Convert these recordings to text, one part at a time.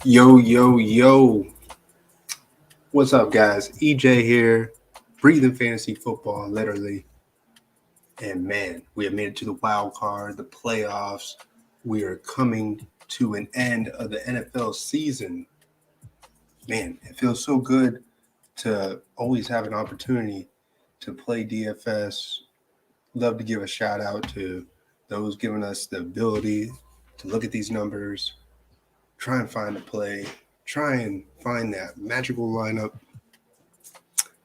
Yo, yo, yo. What's up, guys? EJ here, breathing fantasy football, literally. And man, we have made it to the wild card, the playoffs. We are coming to an end of the NFL season. Man, it feels so good to always have an opportunity to play DFS. Love to give a shout out to those giving us the ability to look at these numbers, try and find a play, try and find that magical lineup,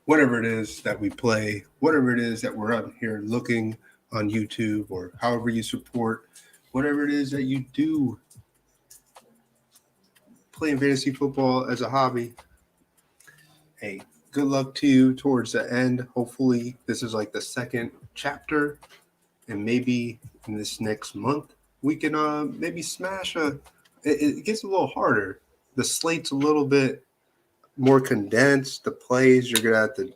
whatever it is that we play, whatever it is that we're out here looking on YouTube or however you support, whatever it is that you do playing fantasy football as a hobby. Hey, good luck to you towards the end. Hopefully, this is like the second chapter, and maybe in this next month we can maybe smash a. It gets a little harder. The slate's a little bit more condensed. The plays you're gonna have to.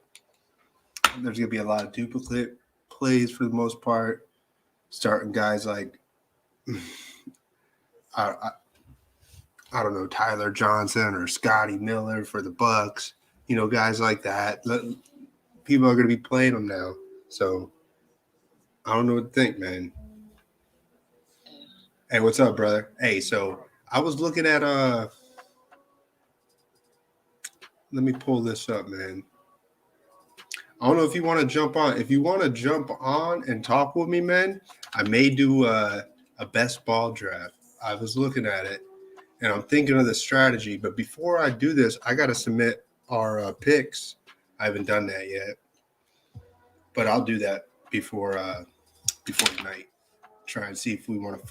There's gonna be a lot of duplicate plays for the most part. Starting guys like I, I, I don't know, Tyler Johnson or Scotty Miller for the Bucks. Guys like that. People are going to be playing them now. So I don't know what to think, man. Hey, what's up, brother? Hey, so I was looking at let me pull this up, man. I don't know if you want to jump on. If you want to jump on and talk with me, man, I may do a best ball draft. I was looking at it and I'm thinking of the strategy. But before I do this, I got to submit our picks. I haven't done that yet, but I'll do that before tonight. Try and see if we want to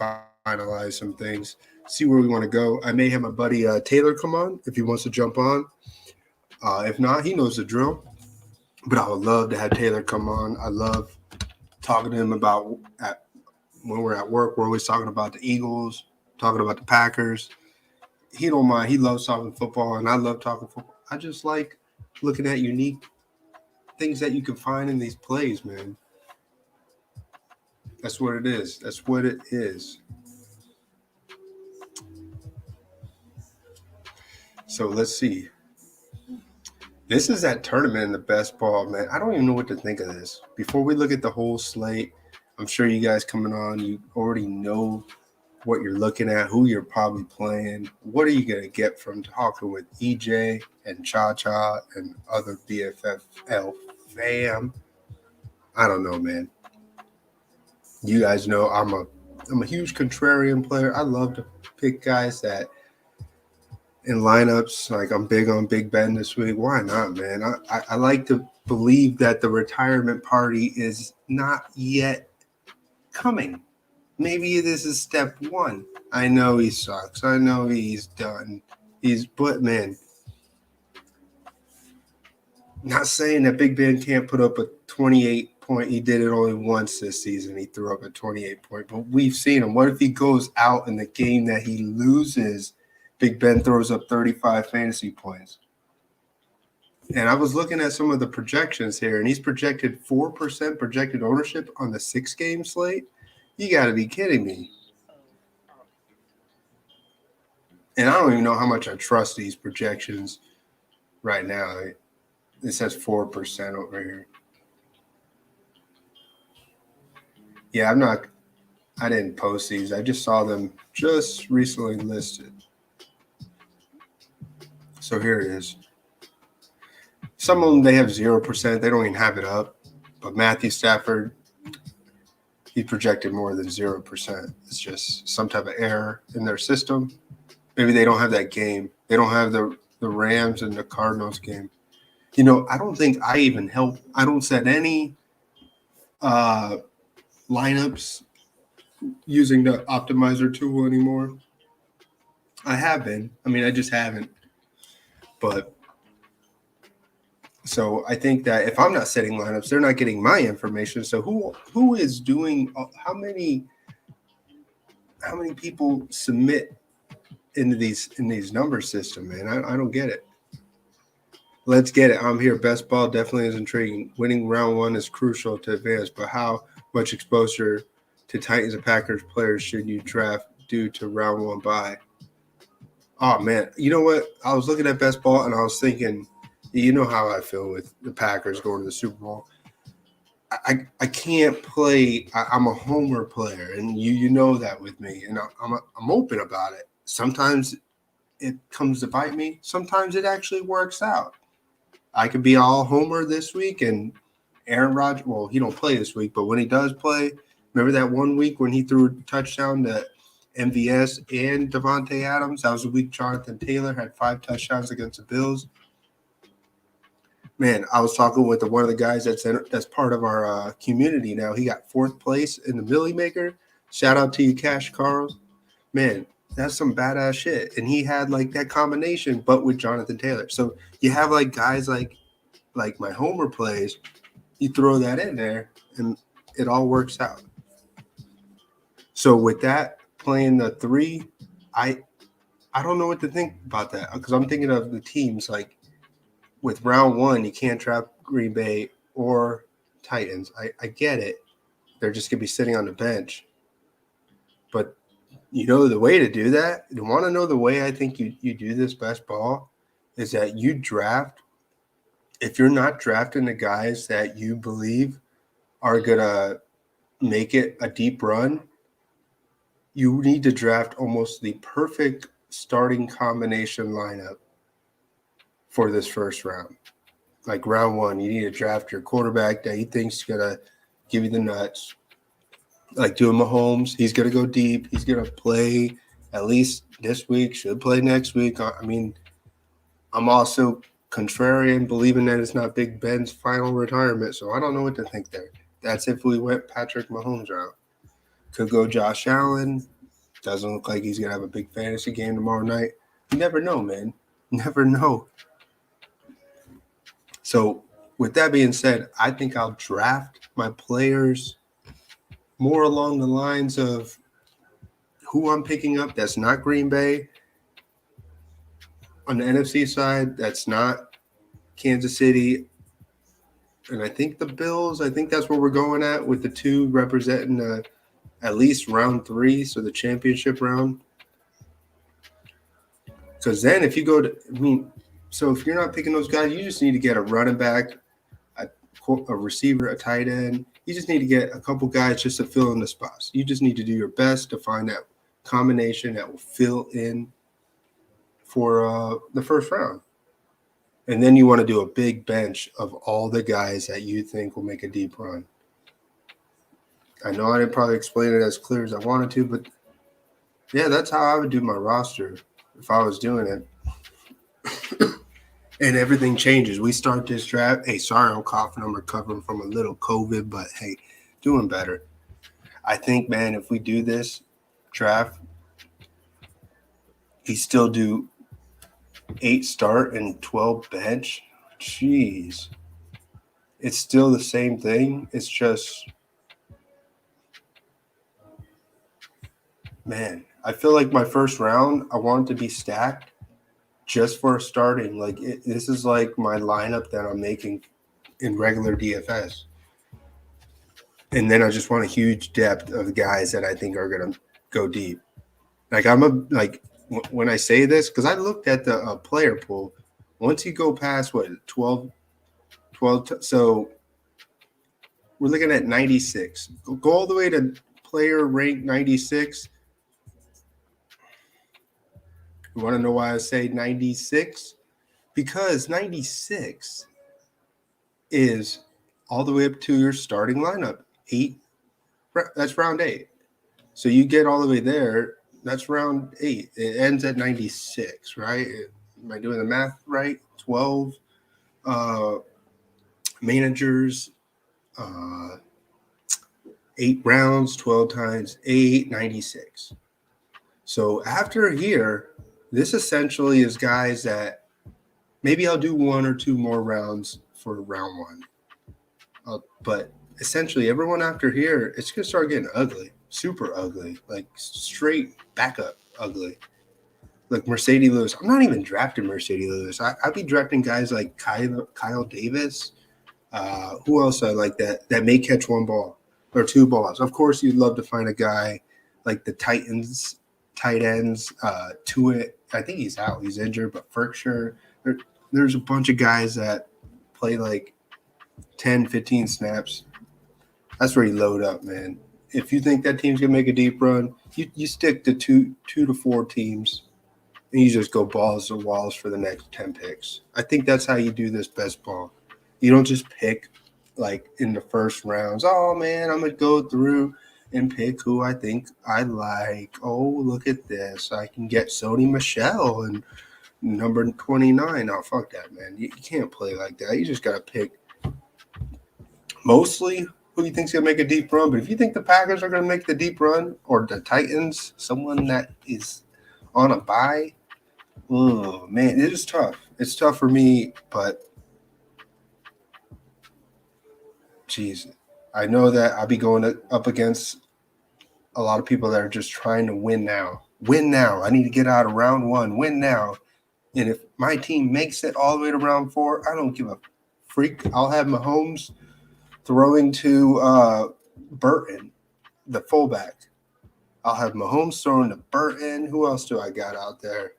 finalize some things, see where we want to go. I may have my buddy Taylor come on if he wants to jump on. If not, he knows the drill. But I would love to have Taylor come on. I love talking to him about when we're at work. We're always talking about the Eagles, talking about the Packers. He don't mind. He loves talking football, and I love talking football. I just like looking at unique things that you can find in these plays, man. That's what it is. That's what it is. So let's see. This is that tournament in the best ball, man. I don't even know what to think of this. Before we look at the whole slate, I'm sure you guys coming on, you already know what you're looking at, who you're probably playing. What are you going to get from talking with EJ and Cha Cha and other bffl fam? I don't know, man. You guys know I'm a huge contrarian player. I love to pick guys that in lineups. Like I'm big on Big Ben this week. Why not, man? I like to believe that the retirement party is not yet coming. Maybe this is step one. I know he sucks. I know he's done. But man, not saying that Big Ben can't put up a 28 point. He did it only once this season. He threw up a 28 point. But we've seen him. What if he goes out in the game that he loses? Big Ben throws up 35 fantasy points. And I was looking at some of the projections here, and he's projected 4% projected ownership on the 6-game slate. You got to be kidding me. And I don't even know how much I trust these projections right now. It says 4% over here. Yeah, I didn't post these. I just saw them just recently listed. So here it is. Some of them, they have 0%. They don't even have it up. But Matthew Stafford, he projected more than 0%. It's just some type of error in their system. Maybe they don't have that game. They don't have the Rams and the Cardinals game. I don't think I don't set any lineups using the optimizer tool anymore. I have been. I just haven't. But so I think that if I'm not setting lineups, they're not getting my information. So who is doing how many people submit into these number system, man? I don't get it. Let's get it. I'm here. Best ball definitely is intriguing. Winning round one is crucial to advance, but how much exposure to Titans and Packers players should you draft due to round one bye? Oh man, you know what? I was looking at best ball and I was thinking, you know how I feel with the Packers going to the Super Bowl. I can't play. I'm a homer player, and you know that with me, and I'm open about it. Sometimes it comes to bite me. Sometimes it actually works out. I could be all homer this week, and Aaron Rodgers. Well, he don't play this week, but when he does play, remember that one week when he threw a touchdown to MVS and Devontae Adams? That was the week Jonathan Taylor had 5 touchdowns against the Bills. Man, I was talking with one of the guys that's part of our community now. He got 4th place in the Millie Maker. Shout out to you, Cash Carls. Man, that's some badass shit. And he had like that combination, but with Jonathan Taylor. So you have like guys like my homer plays. You throw that in there, and it all works out. So with that, playing the 3, I don't know what to think about that because I'm thinking of the teams like with round 1, you can't draft Green Bay or Titans. I get it. They're just going to be sitting on the bench. But you know the way to do that? You want to know the way I think you do this best ball is that you draft. If you're not drafting the guys that you believe are going to make it a deep run, you need to draft almost the perfect starting combination lineup for this first round. Like round 1, you need to draft your quarterback that you think's gonna give you the nuts. Like doing Mahomes, he's gonna go deep. He's gonna play at least this week. Should play next week. I mean, I'm also contrarian, believing that it's not Big Ben's final retirement. So I don't know what to think there. That's if we went Patrick Mahomes route. Could go Josh Allen. Doesn't look like he's gonna have a big fantasy game tomorrow night. You never know, man. Never know. So with that being said, I think I'll draft my players more along the lines of who I'm picking up that's not Green Bay. On the NFC side, that's not Kansas City. And I think the Bills, I think that's where we're going at with the 2 representing at least round 3, so the championship round. Because then if you go to, so if you're not picking those guys, you just need to get a running back, a receiver, a tight end. You just need to get a couple guys just to fill in the spots. You just need to do your best to find that combination that will fill in for the first round. And then you want to do a big bench of all the guys that you think will make a deep run. I know I didn't probably explain it as clear as I wanted to, but yeah, that's how I would do my roster if I was doing it. And everything changes. We start this draft. Hey, sorry I'm coughing. I'm recovering from a little COVID, but hey, doing better. I think, man, if we do this draft, he still do 8 start and 12 bench. Jeez. It's still the same thing. It's just, man, I feel like my first round, I want it to be stacked just for starting. Like this is like my lineup that I'm making in regular DFS. And then I just want a huge depth of guys that I think are going to go deep. Like when I say this, because I looked at the player pool, once you go past 12, so we're looking at 96. Go all the way to player rank 96. You want to know why I say 96? Because 96 is all the way up to your starting lineup. 8, that's round 8. So you get all the way there, that's round 8. It ends at 96, right? Am I doing the math right? 12 managers, 8 rounds, 12 times 8, 96. So after here, this essentially is guys that maybe I'll do 1 or 2 more rounds for round 1. But essentially everyone after here, it's going to start getting ugly, super ugly, like straight backup ugly. Like Mercedes Lewis. I'm not even drafting Mercedes Lewis. I'd be drafting guys like Kyle Davis. Who else I like that may catch 1 ball or 2 balls? Of course, you'd love to find a guy like the Titans tight ends. Tuitt, I think he's out. He's injured, but Ferkshire. There's a bunch of guys that play like 10, 15 snaps. That's where you load up, man. If you think that team's going to make a deep run, you stick to two to four teams, and you just go balls to walls for the next 10 picks. I think that's how you do this best ball. You don't just pick like in the first rounds. Oh, man, I'm going to go through and pick who I think I like. Oh, look at this. I can get Sony Michel and number 29. Oh, fuck that, man. You can't play like that. You just got to pick mostly who you think's going to make a deep run. But if you think the Packers are going to make the deep run or the Titans, someone that is on a bye, oh, man, it is tough. It's tough for me, but geez, I know that I'll be going up against a lot of people that are just trying to win now. Win now. I need to get out of round one. Win now. And if my team makes it all the way to round 4, I don't give a freak. I'll have Mahomes throwing to Burton, the fullback. I'll have Mahomes throwing to Burton. Who else do I got out there?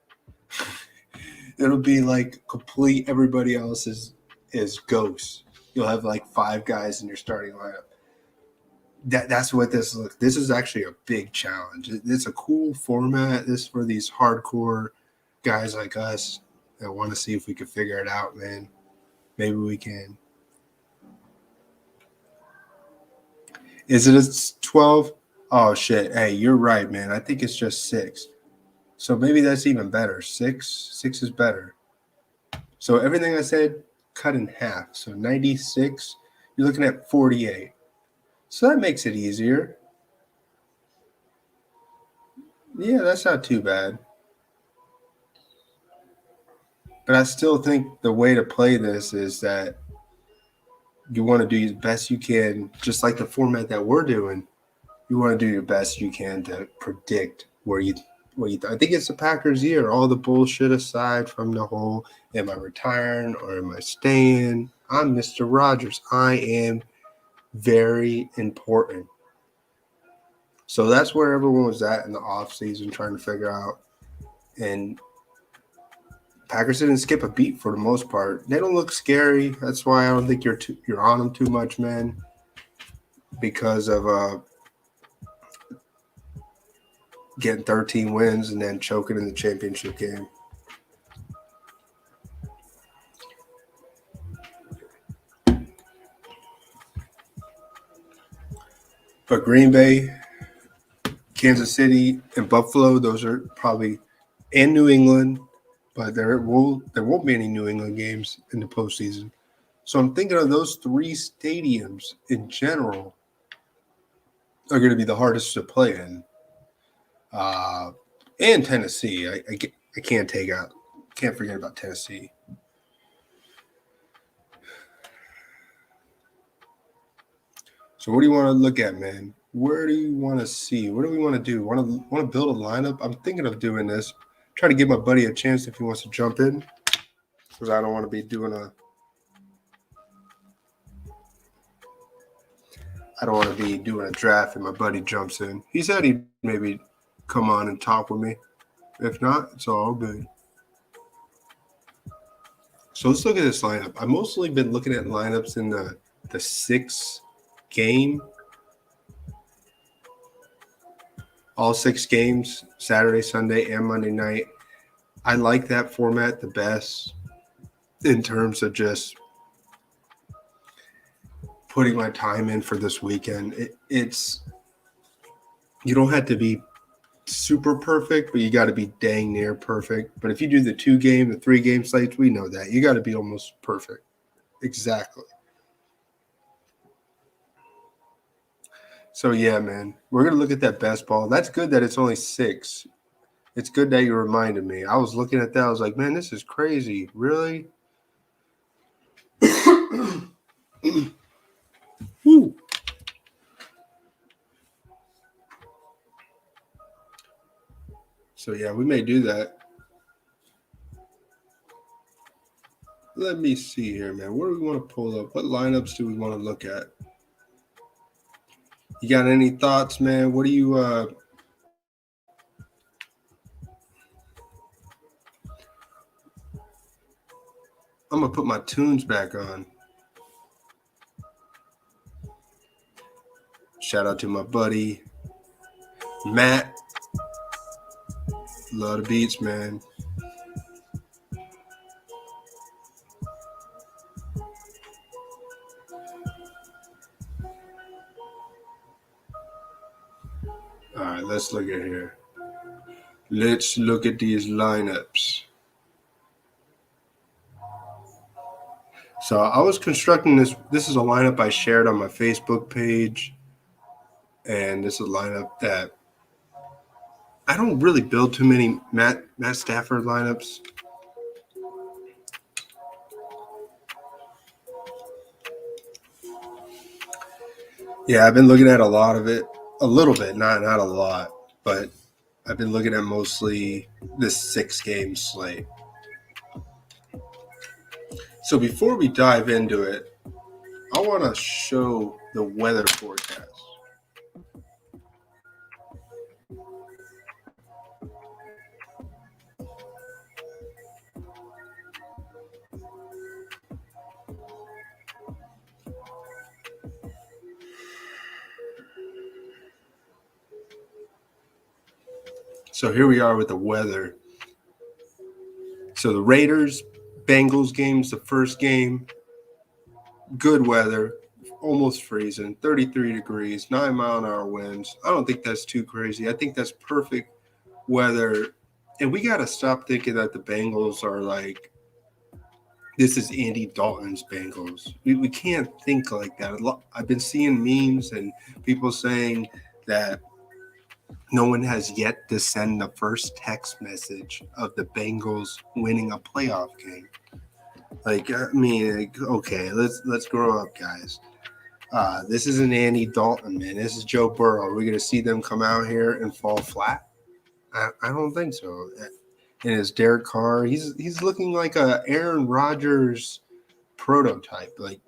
It'll be like complete everybody else is ghosts. You'll have like 5 guys in your starting lineup. That's what this looks. This is actually a big challenge. It's a cool format. This is for these hardcore guys like us that want to see if we can figure it out, man. Maybe we can. Is it a 12? Oh, shit. Hey, you're right, man. I think it's just 6. So maybe that's even better. 6 is better. So everything I said, cut in half. So 96, you're looking at 48. So that makes it easier. Yeah, that's not too bad. But I still think the way to play this is that you want to do the best you can, just like the format that we're doing. You want to do your best you can to predict where you I think it's the Packers' year. All the bullshit aside from the whole, am I retiring or am I staying? I'm Mr. Rogers. I am very important. So that's where everyone was at in the offseason trying to figure out. And Packers didn't skip a beat for the most part. They don't look scary. That's why I don't think you're on them too much, man, because of getting 13 wins and then choking in the championship game. But Green Bay, Kansas City, and Buffalo, those are probably, and New England, but there won't be any New England games in the postseason. So I'm thinking of those 3 stadiums in general are going to be the hardest to play in. And Tennessee, I can't forget about Tennessee. So what do you want to look at, man? Where do you want to see? What do we want to do? Want to build a lineup? I'm thinking of doing this. Try to give my buddy a chance if he wants to jump in, because I don't want to be doing a draft and my buddy jumps in. He said he'd maybe come on and talk with me. If not, it's all good. So let's look at this lineup. I've mostly been looking at lineups in the 6 game. All 6 games, Saturday, Sunday, and Monday night. I like that format the best in terms of just putting my time in for this weekend. It's you don't have to be super perfect, but you got to be dang near perfect. But if you do the 2-game, the 3-game slates, we know that. You got to be almost perfect. Exactly. So, yeah, man, we're going to look at that best ball. That's good that it's only 6. It's good that you reminded me. I was looking at that. I was like, man, this is crazy. Really? Woo. So, yeah, we may do that. Let me see here, man. What do we want to pull up? What lineups do we want to look at? You got any thoughts, man? What do you I'm gonna put my tunes back on. Shout out to my buddy Matt. Love the beats, man. All right, let's look at here. Let's look at these lineups. So I was constructing this. This is a lineup I shared on my Facebook page. And this is a lineup that I don't really build too many Matt Stafford lineups. Yeah, I've been looking at a lot of it. A little bit, not a lot. But I've been looking at mostly this 6-game slate. So before we dive into it, I want to show the weather forecast. So here we are with the weather. So the Raiders, Bengals game's the first game. Good weather, almost freezing, 33 degrees, 9-mile-an-hour winds. I don't think that's too crazy. I think that's perfect weather. And we got to stop thinking that the Bengals are like, this is Andy Dalton's Bengals. We can't think like that. I've been seeing memes and people saying that no one has yet to send the first text message of the Bengals winning a playoff game. Like, I mean, like, okay, let's grow up, guys. This isn't Andy Dalton, man. This is Joe Burrow. Are we going to see them come out here and fall flat? I don't think so. And it's Derek Carr. He's looking like a Aaron Rodgers prototype. Like,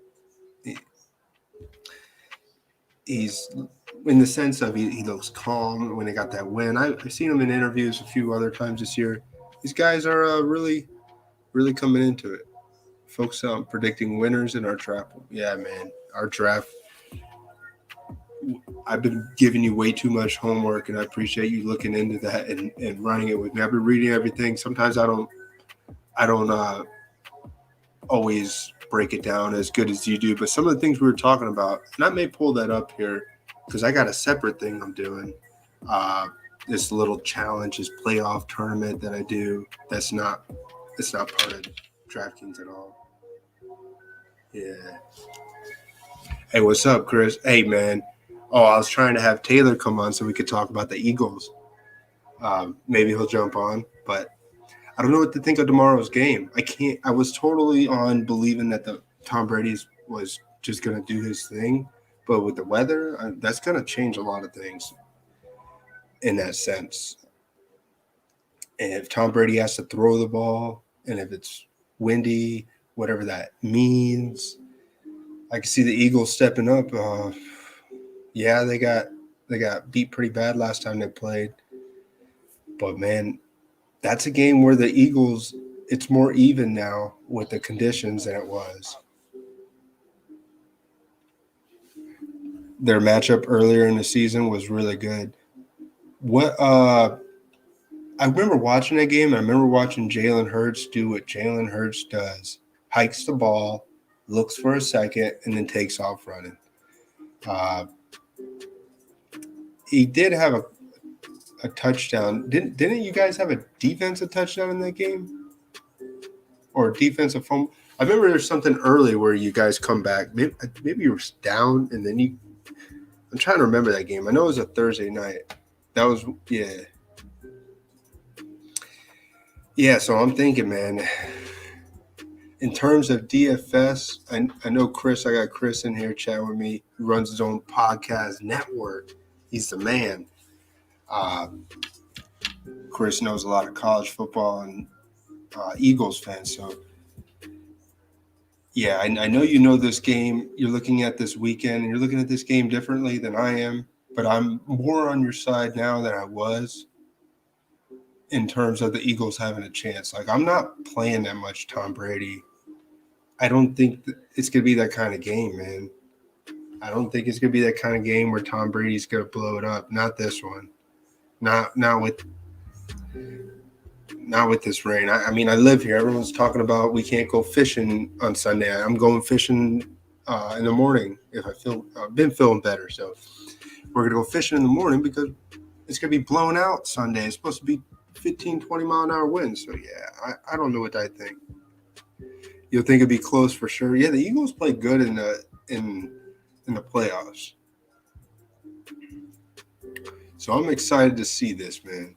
he's in the sense of he looks calm when he got that win. I've seen him in interviews a few other times this year. These guys are really, really coming into it. Focus on predicting winners in our draft. Yeah, man, our draft. I've been giving you way too much homework, and I appreciate you looking into that and running it with me. I've been reading everything. Sometimes I don't always break it down as good as you do, but some of the things we were talking about, and I may pull that up here because I got a separate thing I'm doing. This little challenge, this playoff tournament that I do. It's not part of DraftKings at all. Yeah. Hey, what's up, Chris? Hey, man. Oh, I was trying to have Taylor come on so we could talk about the Eagles. Maybe he'll jump on, but I don't know what to think of tomorrow's game. I was totally on believing that the Tom Brady was just going to do his thing, but with the weather, that's going to change a lot of things in that sense. And if Tom Brady has to throw the ball, and if it's windy, whatever that means, I can see the Eagles stepping up. Yeah, they got beat pretty bad last time they played, but man, that's a game where the Eagles, it's more even now with the conditions than it was. Their matchup earlier in the season was really good. I remember watching that game. I remember watching Jalen Hurts do what Jalen Hurts does: hikes the ball, looks for a second, and then takes off running. He did have a touchdown. Didn't you guys have a defensive touchdown in that game? Or defensive fumble? I remember there's something early where you guys come back. Maybe you were down and then you – I'm trying to remember that game. I know it was a Thursday night. That was – yeah. Yeah, so I'm thinking, man, in terms of DFS, I know Chris. I got Chris in here chatting with me. He runs his own podcast network. He's the man. Chris knows a lot of college football and Eagles fans. So, yeah, I know you know this game. You're looking at this weekend, and you're looking at this game differently than I am. But I'm more on your side now than I was in terms of the Eagles having a chance. Like, I'm not playing that much Tom Brady I don't think it's going to be that kind of game, man. I don't think it's going to be that kind of game where Tom Brady's going to blow it up. Not this one. Not with this rain. I mean, I live here. Everyone's talking about we can't go fishing on Sunday. I'm going fishing in the morning if I feel. I've been feeling better, so we're gonna go fishing in the morning because it's gonna be blown out Sunday. It's supposed to be 15, 20 mile an hour winds. So yeah, I don't know what I think. You'll think it'd be close for sure. Yeah, the Eagles played good in the playoffs. So I'm excited to see this, man.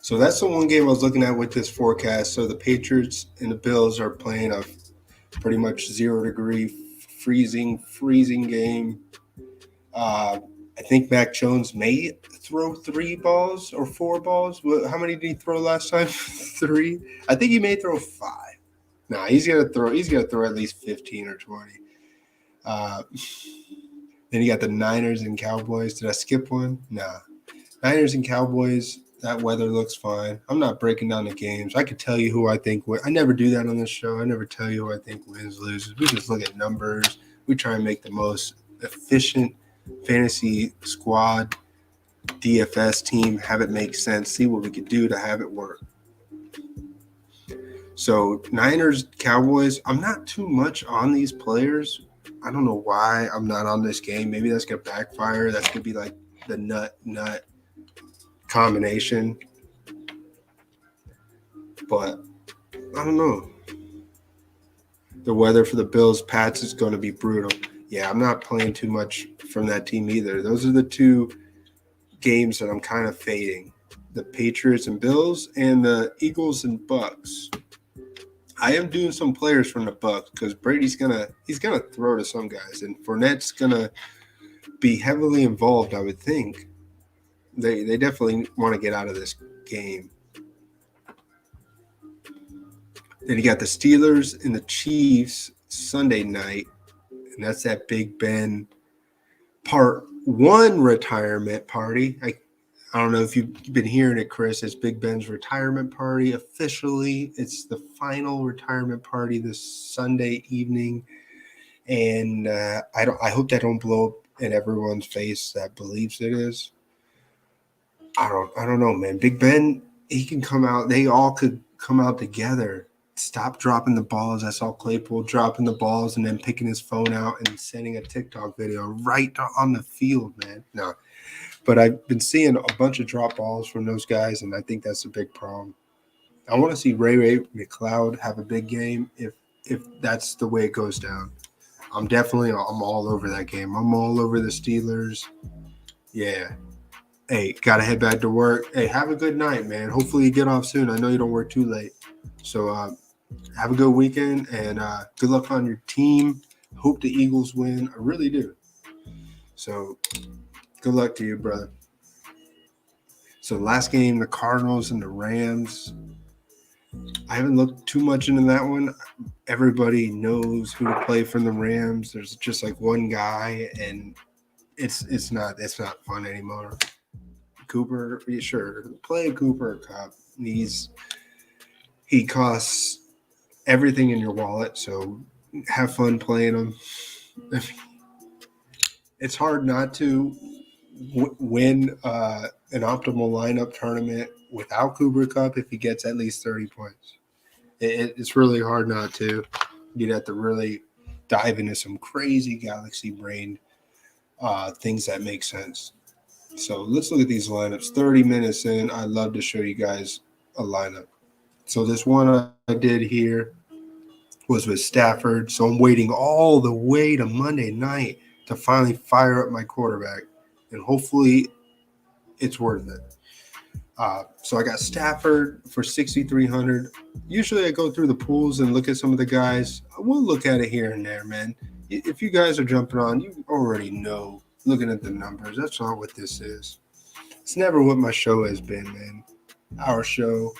So that's the one game I was looking at with this forecast. So the Patriots and the Bills are playing a pretty much 0-degree freezing game. I think Mac Jones may throw 3 balls or 4 balls. How many did he throw last time? 3. I think he may throw 5. Nah, he's gonna throw at least 15 or 20. Then you got the Niners and Cowboys. Did I skip one? Nah. Niners and Cowboys. That weather looks fine. I'm not breaking down the games. I could tell you who I think wins. I never do that on this show. I never tell you who I think wins, loses. We just look at numbers. We try and make the most efficient fantasy squad, DFS team, have it make sense, see what we could do to have it work. So Niners, Cowboys, I'm not too much on these players. I don't know why I'm not on this game. Maybe that's going to backfire. That's going to be like the nut combination. But I don't know. The weather for the Bills, Pats is going to be brutal. Yeah, I'm not playing too much from that team either. Those are the 2 games that I'm kind of fading. The Patriots and Bills and the Eagles and Bucks. I am doing some players from the Bucks because Brady's he's gonna throw to some guys, and Fournette's gonna be heavily involved. I would think they definitely want to get out of this game. Then you got the Steelers and the Chiefs Sunday night, and that's that Big Ben Part 1 retirement party. I don't know if you've been hearing it, Chris. It's Big Ben's retirement party. Officially, it's the final retirement party this Sunday evening. And I hope that don't blow up in everyone's face that believes it is. I don't know, man. Big Ben, he can come out. They all could come out together. Stop dropping the balls. I saw Claypool dropping the balls and then picking his phone out and sending a TikTok video right on the field, man. No. But I've been seeing a bunch of drop balls from those guys, and I think that's a big problem. I want to see Ray McLeod have a big game if that's the way it goes down. I'm all over that game. I'm all over the Steelers. Yeah. Hey, got to head back to work. Hey, have a good night, man. Hopefully you get off soon. I know you don't work too late. So have a good weekend, and good luck on your team. Hope the Eagles win. I really do. So good luck to you, brother. So last game, the Cardinals and the Rams. I haven't looked too much into that one. Everybody knows who to play from the Rams. There's just like one guy, and it's not fun anymore. Cooper, sure, play Cooper Cup. He costs everything in your wallet, so have fun playing him. It's hard not to win an optimal lineup tournament without Cooper Cup if he gets at least 30 points. It's really hard not to. You'd have to really dive into some crazy galaxy brain things that make sense. So let's look at these lineups. 30 minutes in, I'd love to show you guys a lineup. So this one I did here was with Stafford. So I'm waiting all the way to Monday night to finally fire up my quarterback. And hopefully it's worth it. So I got Stafford for 6,300. Usually I go through the pools and look at some of the guys. I will look at it here and there, man. If you guys are jumping on, you already know. Looking at the numbers, that's not what this is. It's never what my show has been, man. Our show,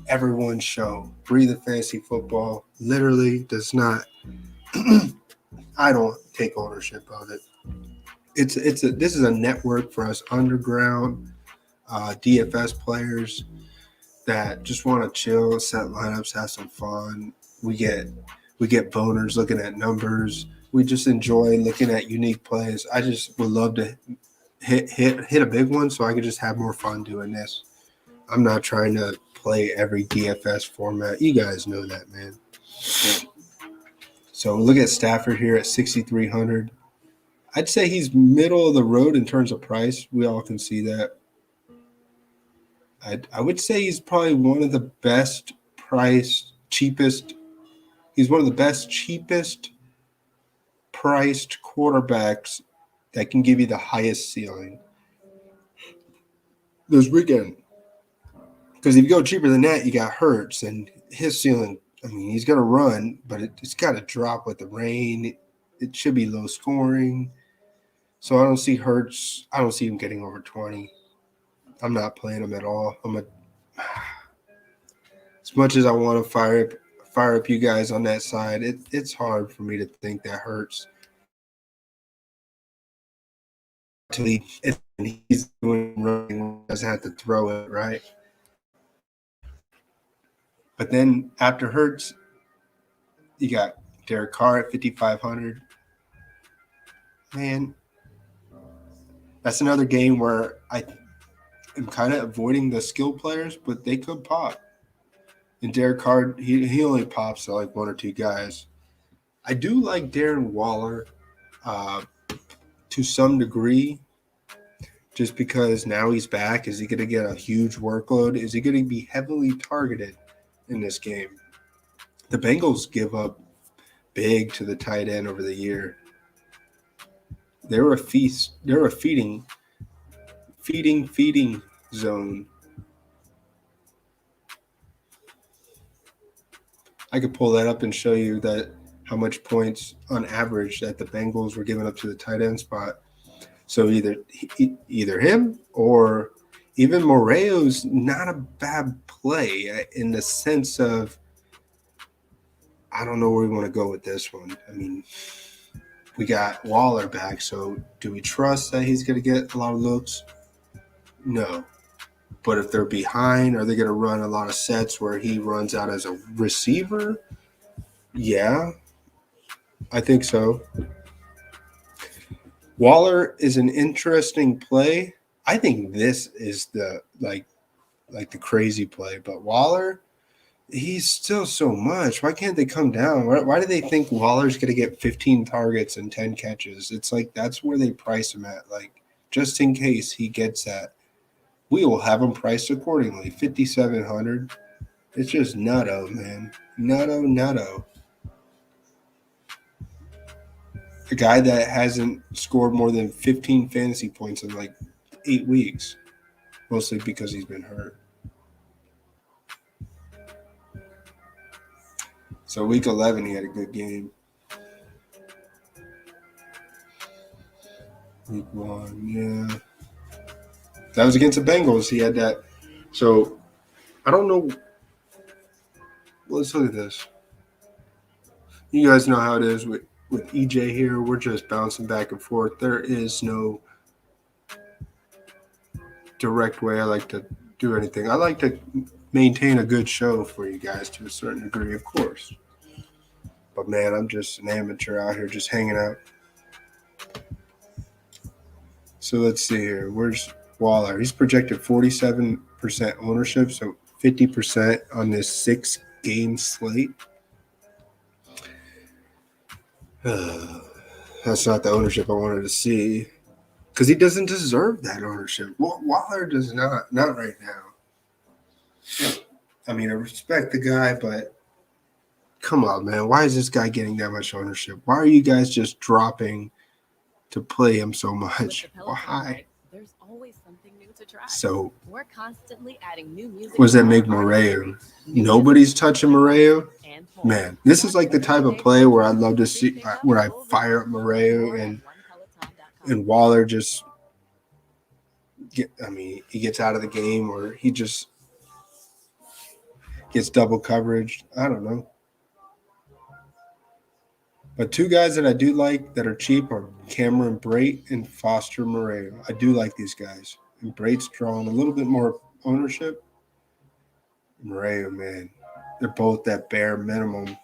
everyone's show. Breathe the Fantasy Football literally does not. I don't take ownership of it. This is a network for us underground DFS players. that just want to chill, set lineups, have some fun. We get boners looking at numbers. We just enjoy looking at unique plays. I just would love to hit a big one so I could just have more fun doing this. I'm not trying to play every DFS format. You guys know that, man. So look at Stafford here at 6,300. I'd say he's middle of the road in terms of price. We all can see that. I would say he's probably one of the best priced, cheapest. He's one of the best, cheapest priced quarterbacks that can give you the highest ceiling this weekend. Because if you go cheaper than that, you got Hurts, and his ceiling, I mean, he's going to run, but it's got to drop with the rain. It should be low scoring. So I don't see Hurts. I don't see him getting over 20. I'm not playing him at all. As much as I want to fire up you guys on that side, it's hard for me to think that Hurts. He's doing running, doesn't have to throw it, right? But then after Hurts, you got Derek Carr at 5,500. Man, that's another game where I am kind of avoiding the skill players, but they could pop. And Derek Carr, he only pops to like one or two guys. I do like Darren Waller to some degree, just because now he's back. Is he going to get a huge workload? Is he going to be heavily targeted in this game? The Bengals give up big to the tight end over the year. They were a feast. They were a feeding zone. I could pull that up and show you that how much points on average that the Bengals were giving up to the tight end spot. So either him or even Moreo's not a bad play in the sense of I don't know where we want to go with this one. I mean, we got Waller back, so do we trust that he's going to get a lot of looks? No. But if they're behind, are they going to run a lot of sets where he runs out as a receiver? Yeah, I think so. Waller is an interesting play. I think this is the like the crazy play, but Waller, he's still so much. Why can't they come down? Why do they think Waller's going to get 15 targets and 10 catches? It's like that's where they price him at. Like, just in case he gets that, we will have him priced accordingly. 5,700. It's just nutto, man. Nutto. A guy that hasn't scored more than 15 fantasy points in like 8 weeks, mostly because he's been hurt. So week 11, he had a good game. Week 1, yeah. That was against the Bengals. He had that. So I don't know. Let's look at this. You guys know how it is with EJ here. We're just bouncing back and forth. There is no direct way I like to do anything. I like to maintain a good show for you guys to a certain degree, of course. But, man, I'm just an amateur out here just hanging out. So let's see here. Where's Waller? He's projected 47% ownership, so 50% on this 6-game slate. That's not the ownership I wanted to see because he doesn't deserve that ownership. Waller does not right now. I mean, I respect the guy, but come on, man. Why is this guy getting that much ownership? Why are you guys just dropping to play him so much? Why? There's always something new to try. So we're constantly adding new music. What does that make Moreo? Nobody's touching Moreo? Man, this is like the type of play where I'd love to see where I fire up Moreo and Waller just he gets out of the game or he just gets double coverage. I don't know. But two guys that I do like that are cheap are Cameron Brate and Foster Moreo. I do like these guys. And Brate's drawing a little bit more ownership. Mario, man. They're both that bare minimum.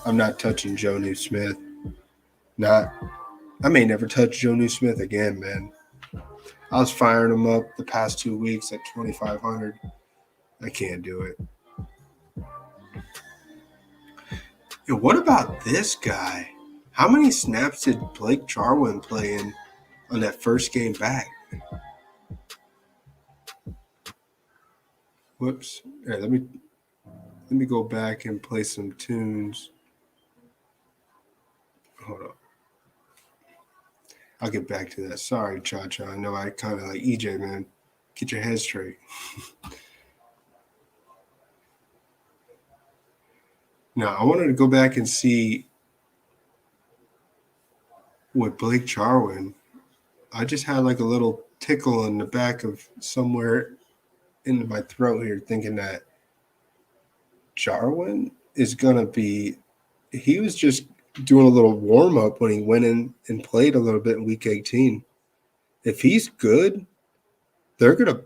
I'm not touching Joe Smith. Not. I may never touch Joe Smith again, man. I was firing him up the past 2 weeks at 2,500. I can't do it. And what about this guy? How many snaps did Blake Jarwin play in on that first game back? Whoops. Right, let me go back and play some tunes. Hold on. I'll get back to that. Sorry, Cha-Cha. I know I kind of like EJ, man. Get your head straight. Now, I wanted to go back and see with Blake Jarwin. I just had like a little tickle in the back of somewhere in my throat here thinking that Jarwin is going to be – he was just doing a little warm-up when he went in and played a little bit in Week 18. If he's good, they're going to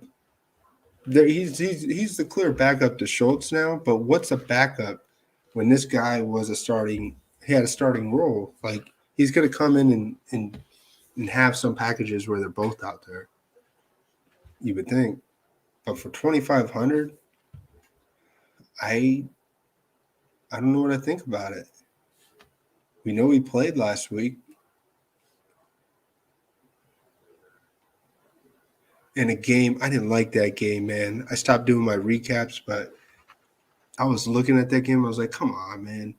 – he's the clear backup to Schultz now, but what's a backup when this guy was he had a starting role? Like, he's going to come in and have some packages where they're both out there, you would think. But for 2,500, I don't know what I think about it. We know he played last week. In a game, I didn't like that game, man. I stopped doing my recaps, but I was looking at that game. I was like, come on, man.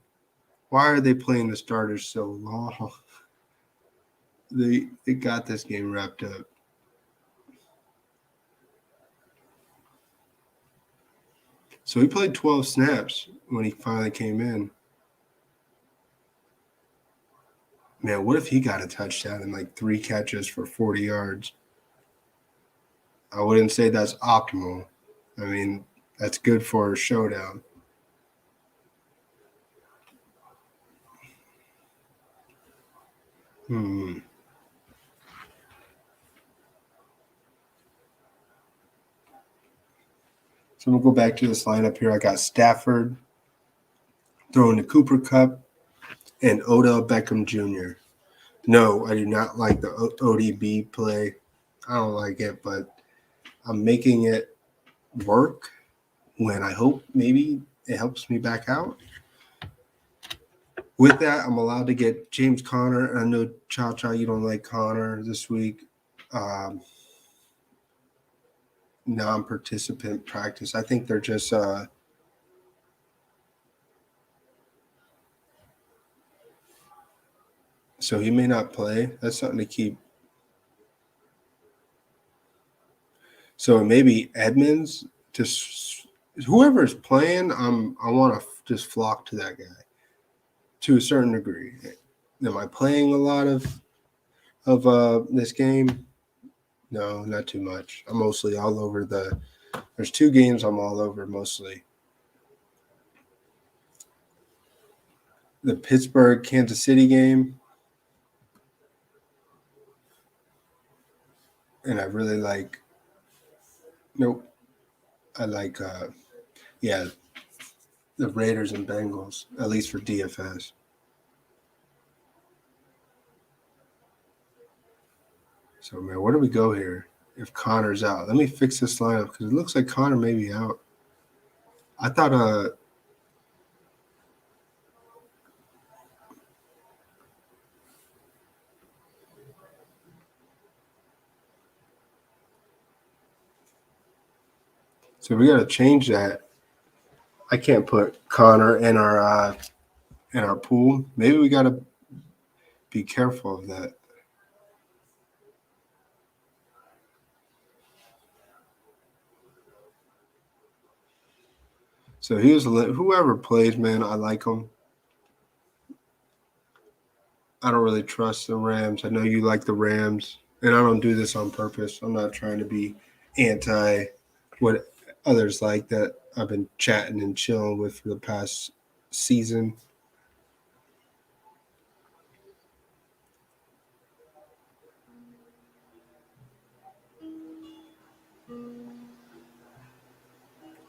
Why are they playing the starters so long? They got this game wrapped up. So he played 12 snaps when he finally came in. Man, what if he got a touchdown and like 3 catches for 40 yards? I wouldn't say that's optimal. I mean, that's good for a showdown. So we'll go back to this lineup here. I got Stafford throwing the Cooper Cup and Odell Beckham Jr. No, I do not like the ODB play. I don't like it, but I'm making it work when I hope maybe it helps me back out. With that, I'm allowed to get James Conner. I know, Cha-Cha, you don't like Conner this week. Non-participant practice. I think they're just so he may not play. That's something to keep. So maybe Edmonds, just whoever is playing, I want to just flock to that guy to a certain degree. Am I playing a lot of this game? No, not too much. I'm mostly all over there's 2 games I'm all over mostly. The Pittsburgh-Kansas City game. And I really like I like the Raiders and Bengals, at least for DFS. So, man, where do we go here if Connor's out? Let me fix this lineup because it looks like Connor may be out. I thought so we got to change that. I can't put Connor in our pool. Maybe we got to be careful of that. So here's whoever plays, man. I like them. I don't really trust the Rams. I know you like the Rams, and I don't do this on purpose. I'm not trying to be anti what others like that I've been chatting and chilling with for the past season.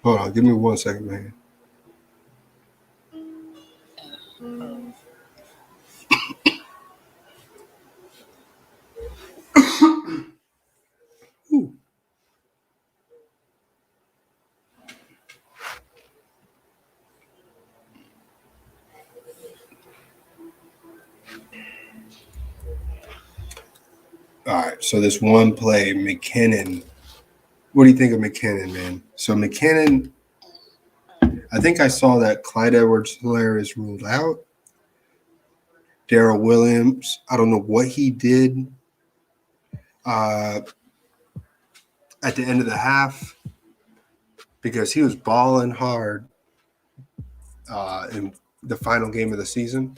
Hold on, give me 1 second, man. Ooh. All right, so this one play, McKinnon. What do you think of McKinnon, man? So McKinnon, I think I saw that Clyde Edwards-Helaire is ruled out. Darrell Williams, I don't know what he did at the end of the half because he was balling hard in the final game of the season.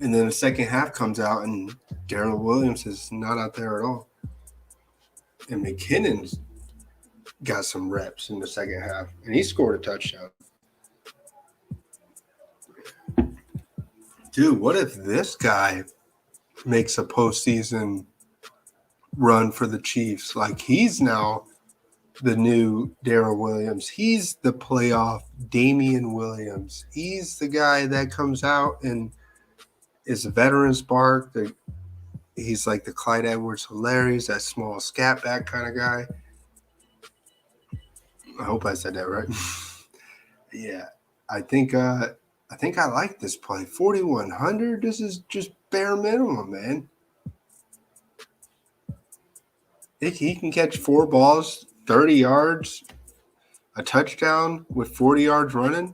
And then the second half comes out and Darrell Williams is not out there at all. And McKinnon's got some reps in the second half, and he scored a touchdown. Dude, what if this guy makes a postseason run for the Chiefs? Like, he's now the new Darrell Williams. He's the playoff Damian Williams. He's the guy that comes out and is a veteran spark. He's like the Clyde Edwards-Helaire, that small scat back kind of guy. I hope I said that right. Yeah, I think I like this play. 4,100. This is just bare minimum, man. He can catch 4 balls, 30 yards, a touchdown with 40 yards running.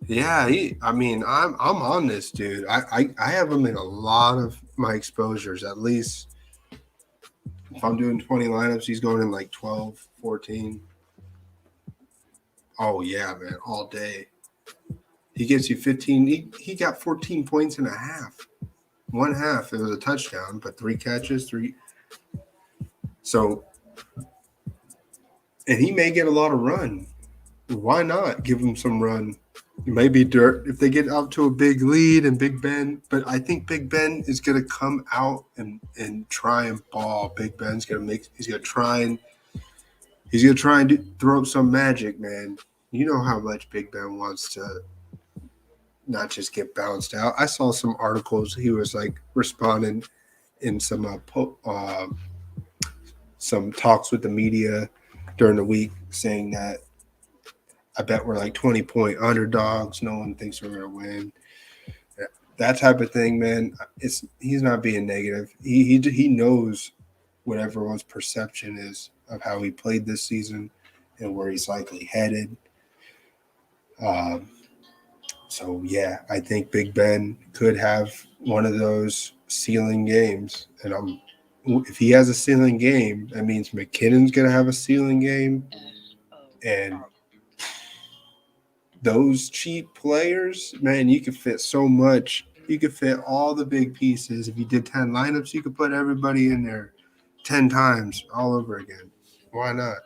Yeah, I'm on this dude. I have him in a lot of my exposures. At least if I'm doing 20 lineups, he's going in like 12, 14. Oh yeah, man, all day. He gets you 15. He got 14 points and a half. 1 half. It was a touchdown, but 3 catches, 3. So, and he may get a lot of run. Why not give him some run? Maybe dirt if they get out to a big lead and Big Ben. But I think Big Ben is going to come out and try and ball. Big Ben's going to he's going to try and throw up some magic, man. You know how much Big Ben wants to not just get bounced out. I saw some articles. He was like responding in some talks with the media during the week saying that I bet we're like 20-point underdogs. No one thinks we're going to win. That type of thing, man. He's not being negative. He knows what everyone's perception is of how he played this season and where he's likely headed. So yeah, I think Big Ben could have one of those ceiling games, and if he has a ceiling game, that means McKinnon's going to have a ceiling game, and those cheap players, man, you could fit so much. You could fit all the big pieces. If you did 10 lineups, you could put everybody in there 10 times all over again. Why not?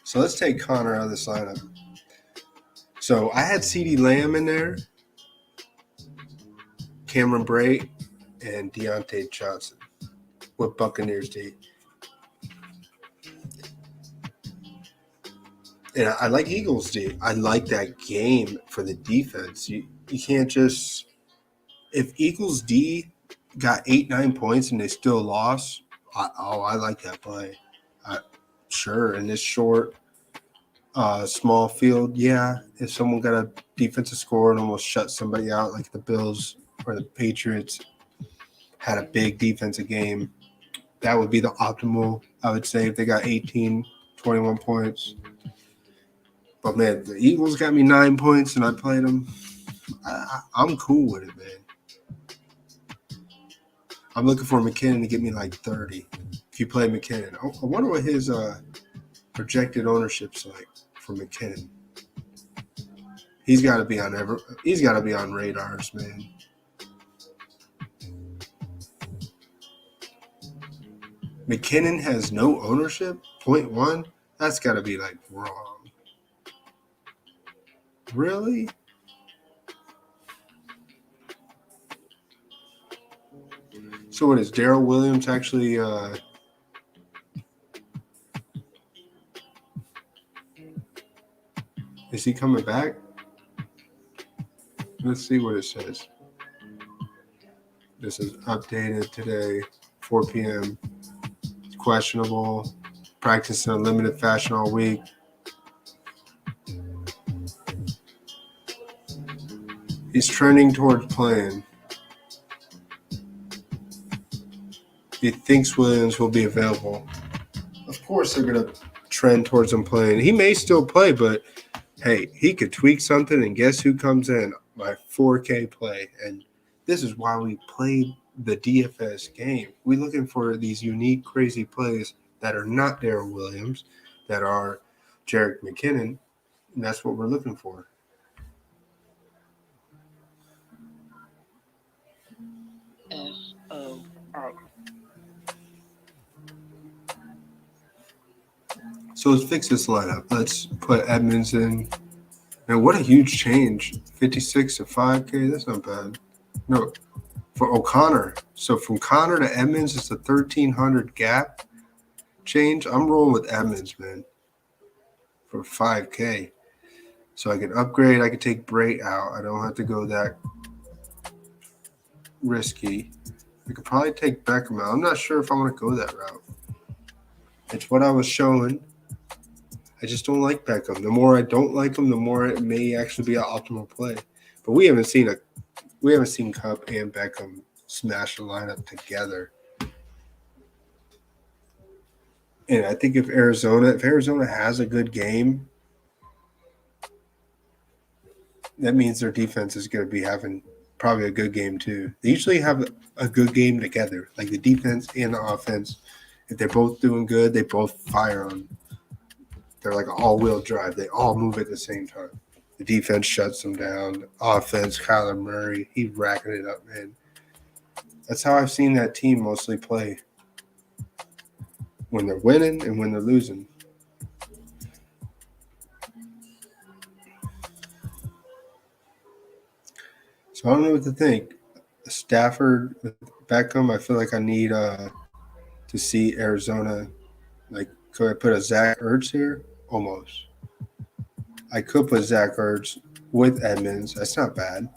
So let's take Connor out of this lineup. So I had CeeDee Lamb in there, Cameron Brate, and Deontay Johnson. What Buccaneers D? And I like Eagles D. I like that game for the defense. You can't just – if Eagles D got 8-9 points and they still lost, I like that play. Sure, in this short, small field, yeah. If someone got a defensive score and almost shut somebody out like the Bills or the Patriots had a big defensive game, that would be the optimal, I would say, if they got 18, 21 points. But, man, the Eagles got me 9 points and I played them. I'm cool with it, man. I'm looking for McKinnon to get me like 30 if you play McKinnon. I wonder what his projected ownership's like for McKinnon. He's got to be on radars, man. McKinnon has no ownership, 0.1. That's got to be like wrong. Really? So So what is Darrell Williams actually is he coming back? Let's see what it says. This is updated today, 4 p.m. It's questionable. Practice in a limited fashion all week. He's trending towards playing. He thinks Williams will be available. Of course, they're going to trend towards him playing. He may still play, but hey, he could tweak something, and guess who comes in? My 4K play. And this is why we played the DFS game. We're looking for these unique, crazy plays that are not Darrell Williams, that are Jerick McKinnon, and that's what we're looking for. So let's fix this lineup. Let's put Edmonds in. And what a huge change. 56 to 5K. That's not bad. No, for O'Connor. So from Connor to Edmonds, it's a 1,300 gap change. I'm rolling with Edmonds, man, for 5K. So I can upgrade. I can take Bray out. I don't have to go that risky. I could probably take Beckham out. I'm not sure if I want to go that route. It's what I was showing. I just don't like Beckham. The more I don't like him, the more it may actually be an optimal play. But we haven't seen Cup and Beckham smash the lineup together. And I think if Arizona has a good game, that means their defense is going to be having probably a good game too. They usually have a good game together, like the defense and the offense. If they're both doing good, they both fire on. They're like an all-wheel drive. They all move at the same time. The defense shuts them down. The offense, Kyler Murray, he's racking it up, man. That's how I've seen that team mostly play. When they're winning and when they're losing. So I don't know what to think. Stafford, Beckham, I feel like I need to see Arizona. Like, could I put a Zach Ertz here? Almost. I could put Zach Ertz with Edmonds. That's not bad.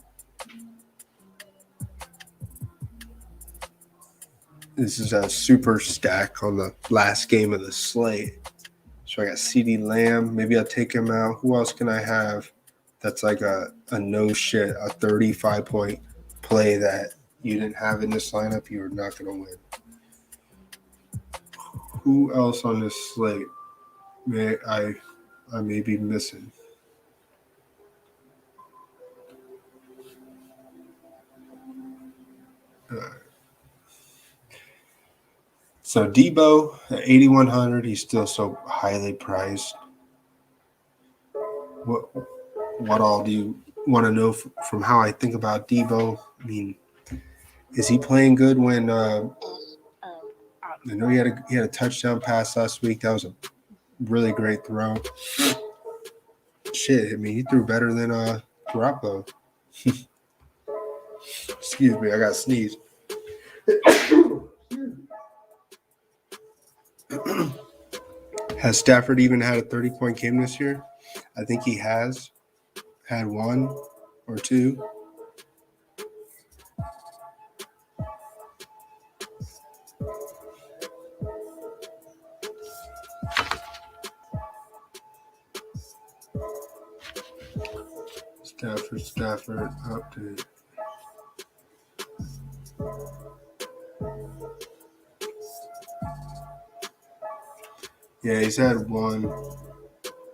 This is a super stack on the last game of the slate. So I got CeeDee Lamb. Maybe I'll take him out. Who else can I have that's like a no shit, a 35-point play that you didn't have in this lineup? You're not going to win. Who else on this slate may I may be missing? So Debo at 8,100, he's still so highly priced. What all do you want to know from how I think about Debo? I mean, is he playing good when I know he had a touchdown pass last week. That was a really great throw. Shit, I mean, he threw better than Garoppolo. Excuse me, I got sneezed. Has Stafford even had a 30-point game this year? I think he has had one or two. Stafford update. Yeah, he's had 1,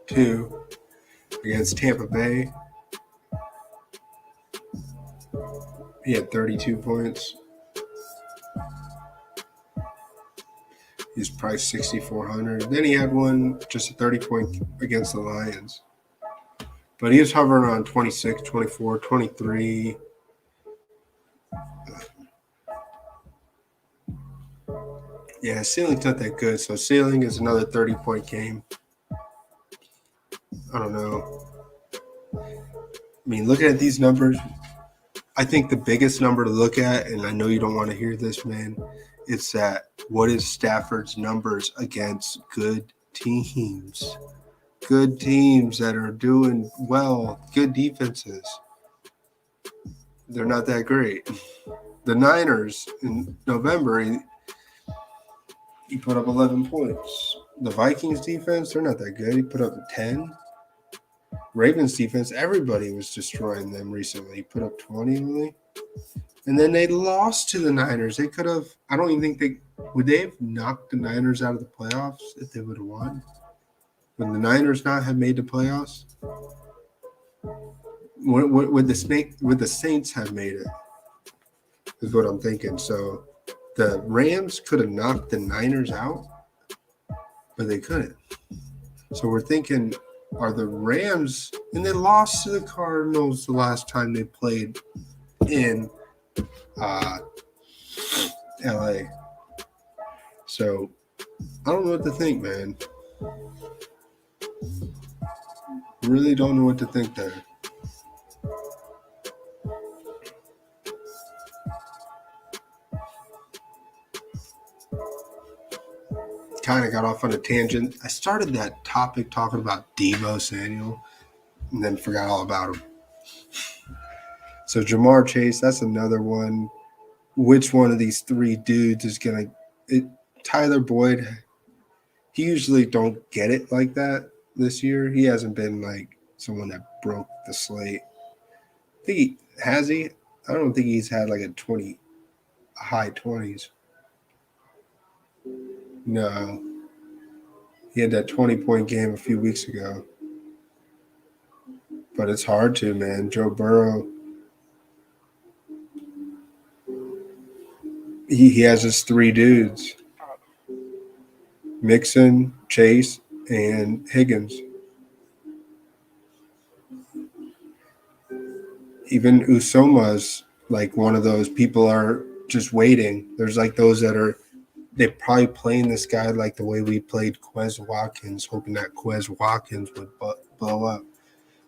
2 against Tampa Bay. He had 32 points. He's priced 6,400. Then he had one, just a 30-point against the Lions. But he was hovering on 26, 24, 23. Yeah, ceiling's not that good. So ceiling is another 30-point game. I don't know. I mean, looking at these numbers, I think the biggest number to look at, and I know you don't want to hear this, man, it's that what is Stafford's numbers against good teams? Good teams that are doing well, good defenses. They're not that great. The Niners in November, he put up 11 points. The Vikings defense, they're not that good. He put up 10. Ravens defense, everybody was destroying them recently. He put up 20 only. And then they lost to the Niners. They could have, I don't even think would they have knocked the Niners out of the playoffs if they would have won? Would the Niners not have made the playoffs? Would the Saints have made it? Is what I'm thinking. So the Rams could have knocked the Niners out, but they couldn't. So we're thinking, are the Rams, and they lost to the Cardinals the last time they played in LA. So I don't know what to think, man. Really don't know what to think there. Kind of got off on a tangent. I started that topic talking about Deebo Samuel and then forgot all about him. So Jamar Chase, that's another one. Which one of these three dudes is going to – Tyler Boyd, he usually don't get it like that this year. He hasn't been like someone that broke the slate. I think has he? I don't think he's had like a high 20s. No. He had that 20-point game a few weeks ago. But it's hard to, man. Joe Burrow, he has his three dudes. Mixon, Chase, and Higgins. Even Usoma's like one of those people are just waiting. There's like those that are they're probably playing this guy like the way we played Quez Watkins, hoping that Quez Watkins would blow up.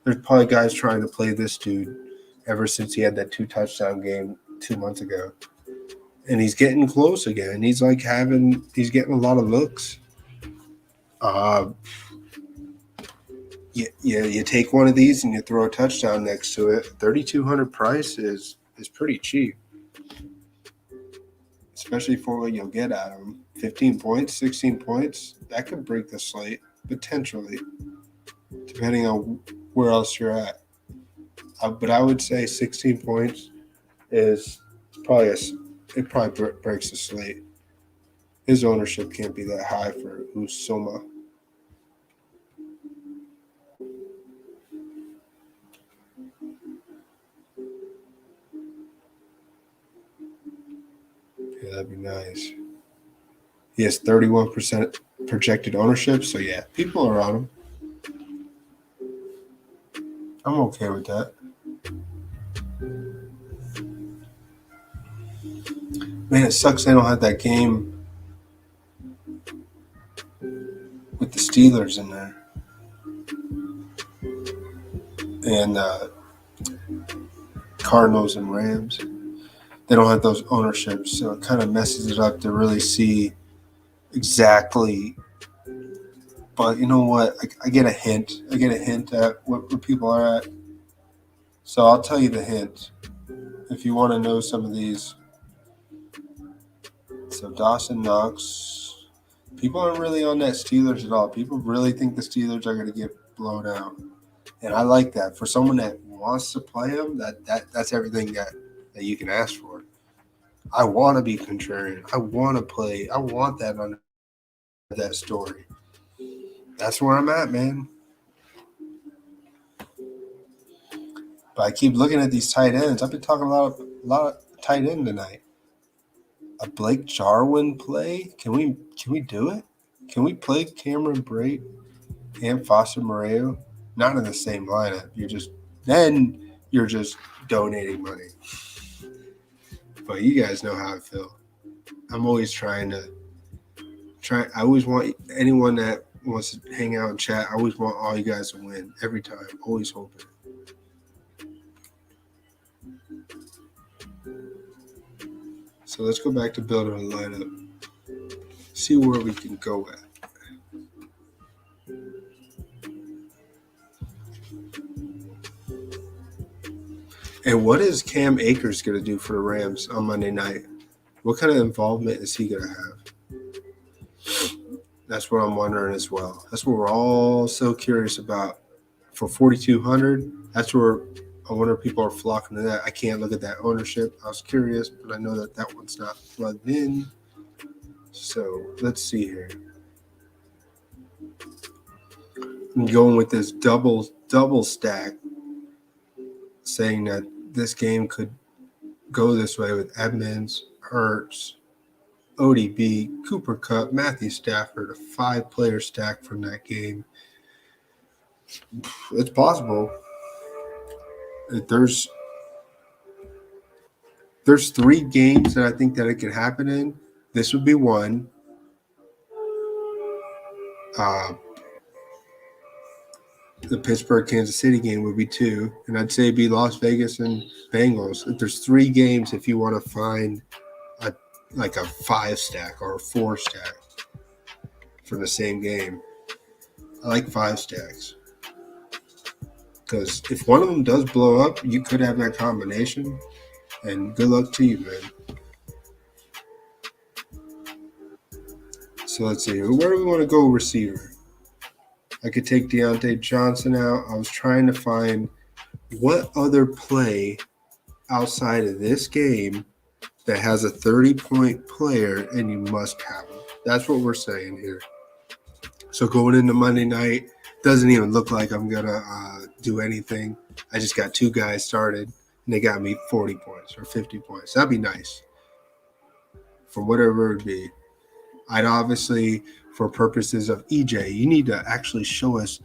There's probably guys trying to play this dude ever since he had that 2-touchdown game 2 months ago. And he's getting close again. He's getting a lot of looks. You take one of these and you throw a touchdown next to it. $3,200 price is pretty cheap, especially for what you'll get out of them. 15 points, 16 points, that could break the slate potentially, depending on where else you're at. But I would say 16 points is probably it probably breaks the slate. His ownership can't be that high for Usoma. Yeah, that'd be nice. He has 31% projected ownership, so yeah, people are on him. I'm okay with that. Man, it sucks they don't have that game with the Steelers in there. And Cardinals and Rams. They don't have those ownerships, so it kind of messes it up to really see exactly. But you know what? I get a hint. I get a hint at where people are at. So I'll tell you the hint if you want to know some of these. So Dawson Knox. People aren't really on that Steelers at all. People really think the Steelers are going to get blown out. And I like that. For someone that wants to play them, that's everything that you can ask for. I want to be contrarian. I want to play. I want that under that story. That's where I'm at, man. But I keep looking at these tight ends. I've been talking a lot of tight end tonight. A Blake Jarwin play? Can we do it? Can we play Cameron Brate and Foster Moreau? Not in the same lineup. You're just donating money. But you guys know how I feel. I'm always I always want anyone that wants to hang out and chat. I always want all you guys to win every time. Always hoping. So let's go back to building a lineup. See where we can go at. And what is Cam Akers going to do for the Rams on Monday night? What kind of involvement is he going to have? That's what I'm wondering as well. That's what we're all so curious about. For 4,200, that's where I wonder if people are flocking to that. I can't look at that ownership. I was curious, but I know that that one's not plugged in. So let's see here. I'm going with this double stack, saying that this game could go this way with Edmonds, Hurts, ODB, Cooper Kupp, Matthew Stafford, a 5-player stack from that game. It's possible. There's 3 games that I think that it could happen in. This would be one. The Pittsburgh-Kansas City game would be 2. And I'd say it'd be Las Vegas and Bengals. If there's 3 games, if you want to find a 5 stack or a 4 stack for the same game. I like 5 stacks. Because if one of them does blow up, you could have that combination. And good luck to you, man. So let's see. Where do we want to go receiver? I could take Deontay Johnson out. I was trying to find what other play outside of this game that has a 30-point player and you must have him. That's what we're saying here. So going into Monday night, doesn't even look like I'm going to do anything. I just got 2 guys started, and they got me 40 points or 50 points. That'd be nice for whatever it would be. I'd obviously, for purposes of EJ, you need to actually show us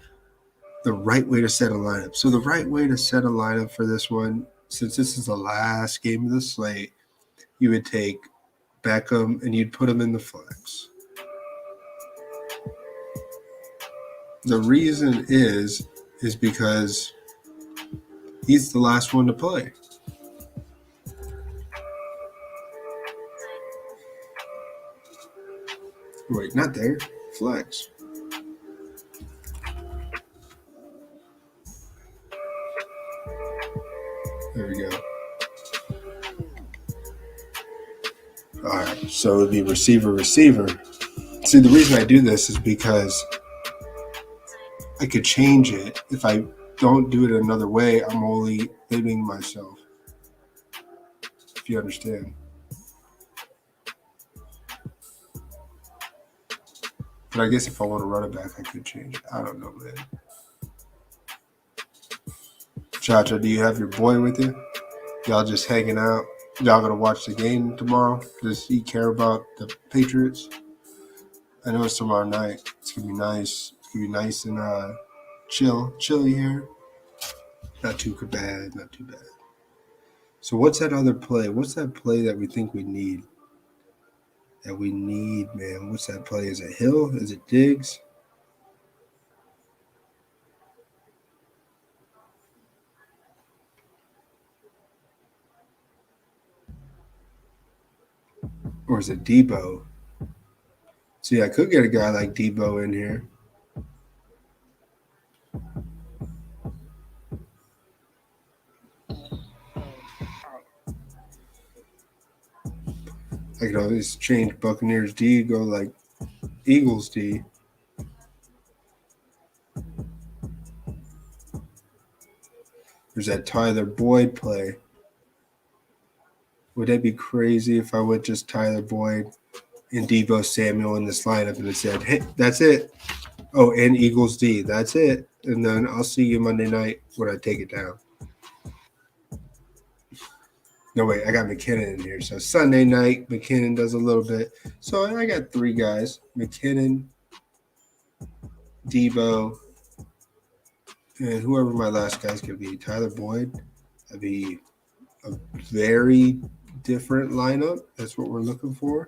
the right way to set a lineup. So the right way to set a lineup for this one, since this is the last game of the slate, you would take Beckham and you'd put him in the flex. The reason is because he's the last one to play. Wait, not there. Flex. There we go. All right, so it would be receiver. See, the reason I do this is because I could change it. If I don't do it another way, I'm only limiting myself. If you understand. But I guess if I want to run it back, I could change it. I don't know, man. Chacha, do you have your boy with you? Y'all just hanging out? Y'all going to watch the game tomorrow? Does he care about the Patriots? I know it's tomorrow night. It's going to be nice. It's going to be nice and chilly here. Not too bad. So what's that other play? What's that play that we think we need? Man. What's that play? Is it Hill? Is it Diggs? Or is it Debo? See, I could get a guy like Debo in here. I could always change Buccaneers D, go like Eagles D. There's that Tyler Boyd play. Would that be crazy if I went just Tyler Boyd and Debo Samuel in this lineup and it said, hey, that's it. Oh, and Eagles D, that's it. And then I'll see you Monday night when I take it down. No, wait, I got McKinnon in here. So Sunday night, McKinnon does a little bit. So I got 3 guys, McKinnon, Debo, and whoever my last guy's going to be, Tyler Boyd. That'd be a very different lineup. That's what we're looking for.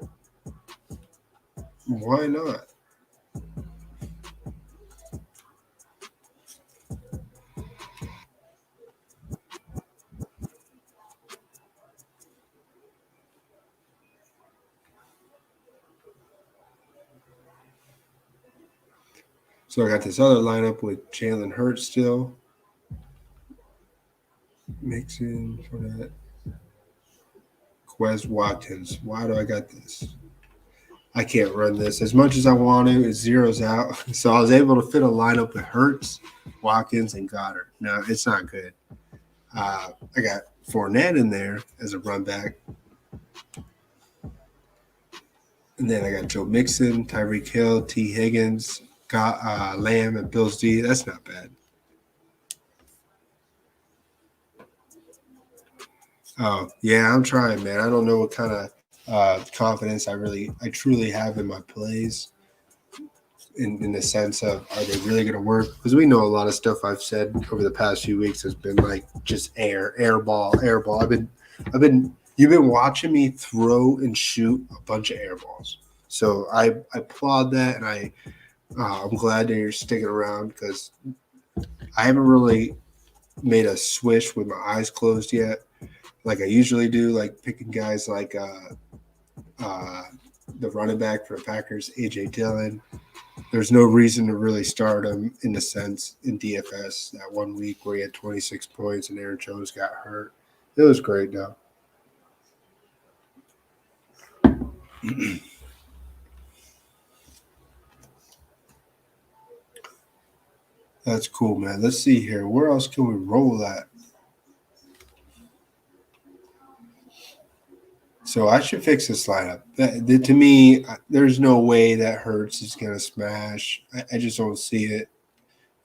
Why not? So I got this other lineup with Jalen Hurts still. Mixing for that. Quez Watkins. Why do I got this? I can't run this as much as I want to. It zeroes out. So I was able to fit a lineup with Hurts, Watkins, and Goddard. No, it's not good. I got Fournette in there as a run back. And then I got Joe Mixon, Tyreek Hill, T. Higgins, Lamb, and Bills D. That's not bad. Oh, yeah, I'm trying, man. I don't know what kind of confidence I truly have in my plays in the sense of, are they really going to work? Because we know a lot of stuff I've said over the past few weeks has been like just air ball. You've been watching me throw and shoot a bunch of air balls. So I applaud that, and I'm glad that you're sticking around because I haven't really made a swish with my eyes closed yet, like I usually do, like picking guys like the running back for the Packers, A.J. Dillon. There's no reason to really start him in the sense in DFS that 1 week where he had 26 points and Aaron Jones got hurt. It was great, though. That's cool, man. Let's see here. Where else can we roll at? So I should fix this lineup. To me, there's no way that Hurts is going to smash. I just don't see it.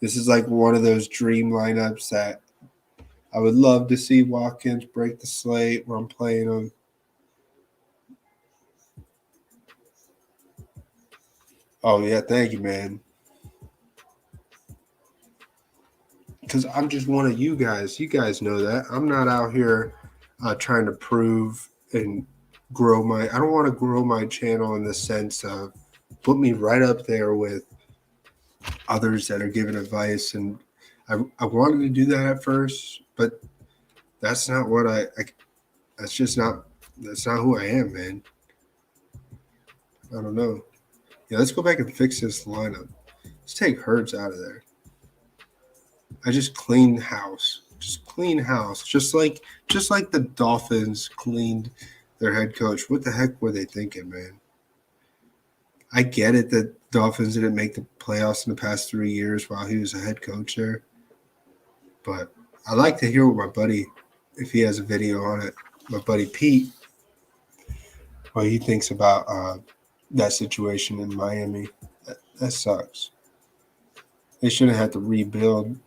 This is like one of those dream lineups that I would love to see Watkins break the slate where I'm playing him. Oh, yeah, thank you, man. Because I'm just one of you guys. You guys know that. I'm not out here trying to prove and grow I don't want to grow my channel in the sense of put me right up there with others that are giving advice. And I wanted to do that at first, but that's not what that's not who I am, man. I don't know. Yeah, let's go back and fix this lineup. Let's take Hurts out of there. I just cleaned house. Just like the Dolphins cleaned their head coach. What the heck were they thinking, man? I get it that Dolphins didn't make the playoffs in the past 3 years while he was a head coach there. But I like to hear what my buddy, if he has a video on it, my buddy Pete, what he thinks about that situation in Miami. That sucks. They shouldn't have to rebuild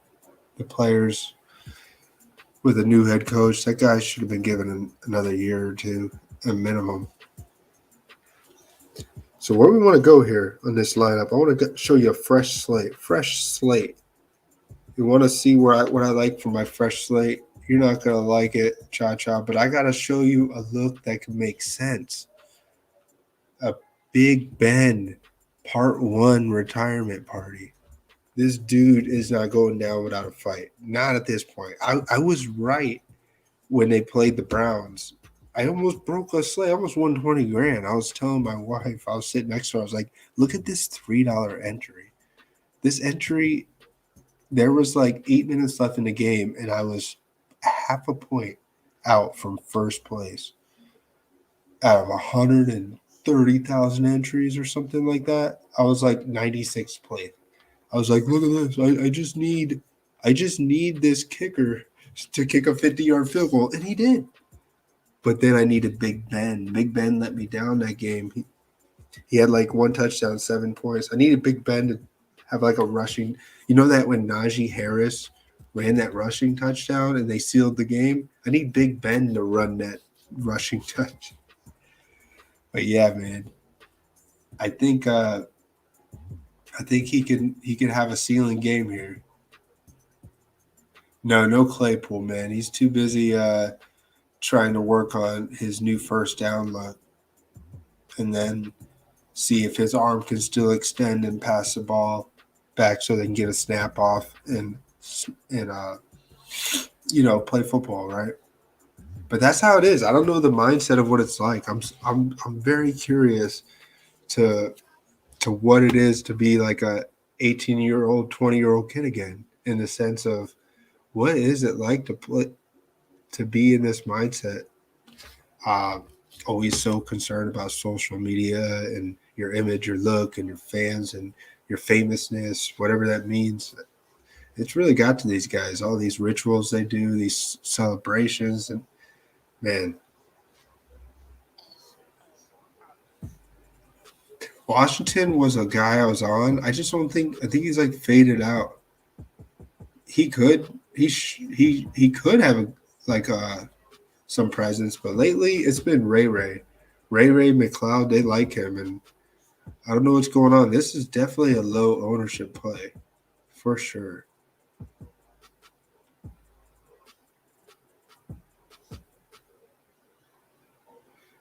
the players with a new head coach. That guy should have been given another year or two, a minimum. So where we want to go here on this lineup, I want to show you a fresh slate. You want to see what I like for my fresh slate. You're not going to like it, cha-cha, but I got to show you a look that can make sense. A Big Ben Part 1 retirement party. This dude is not going down without a fight. Not at this point. I was right when they played the Browns. I almost broke a slate. I almost won $20,000. I was telling my wife, I was sitting next to her, I was like, look at this $3 entry. This entry, there was like 8 minutes left in the game, and I was half a point out from first place out of 130,000 entries or something like that. I was like 96th place. I was like, look at this. I just need this kicker to kick a 50-yard field goal, and he did. But then I needed Big Ben. Big Ben let me down that game. He had like 1 touchdown, 7 points. I needed Big Ben to have like a rushing. You know that when Najee Harris ran that rushing touchdown and they sealed the game? I need Big Ben to run that rushing touch. But yeah, man, I think he can have a ceiling game here. No Claypool, man. He's too busy trying to work on his new first down look and then see if his arm can still extend and pass the ball back so they can get a snap off and play football, right? But that's how it is. I don't know the mindset of what it's like. I'm very curious to what it is to be like a 18-year-old, 20-year-old kid again, in the sense of what is it like to be in this mindset? Uh, Always so concerned about social media and your image, your look, and your fans and your famousness, whatever that means. It's really got to these guys, all these rituals they do, these celebrations, and man, Washington was a guy I was on. I just don't think. I think he's like faded out. He could have like some presence, but lately it's been Ray McLeod. They like him, and I don't know what's going on. This is definitely a low ownership play, for sure.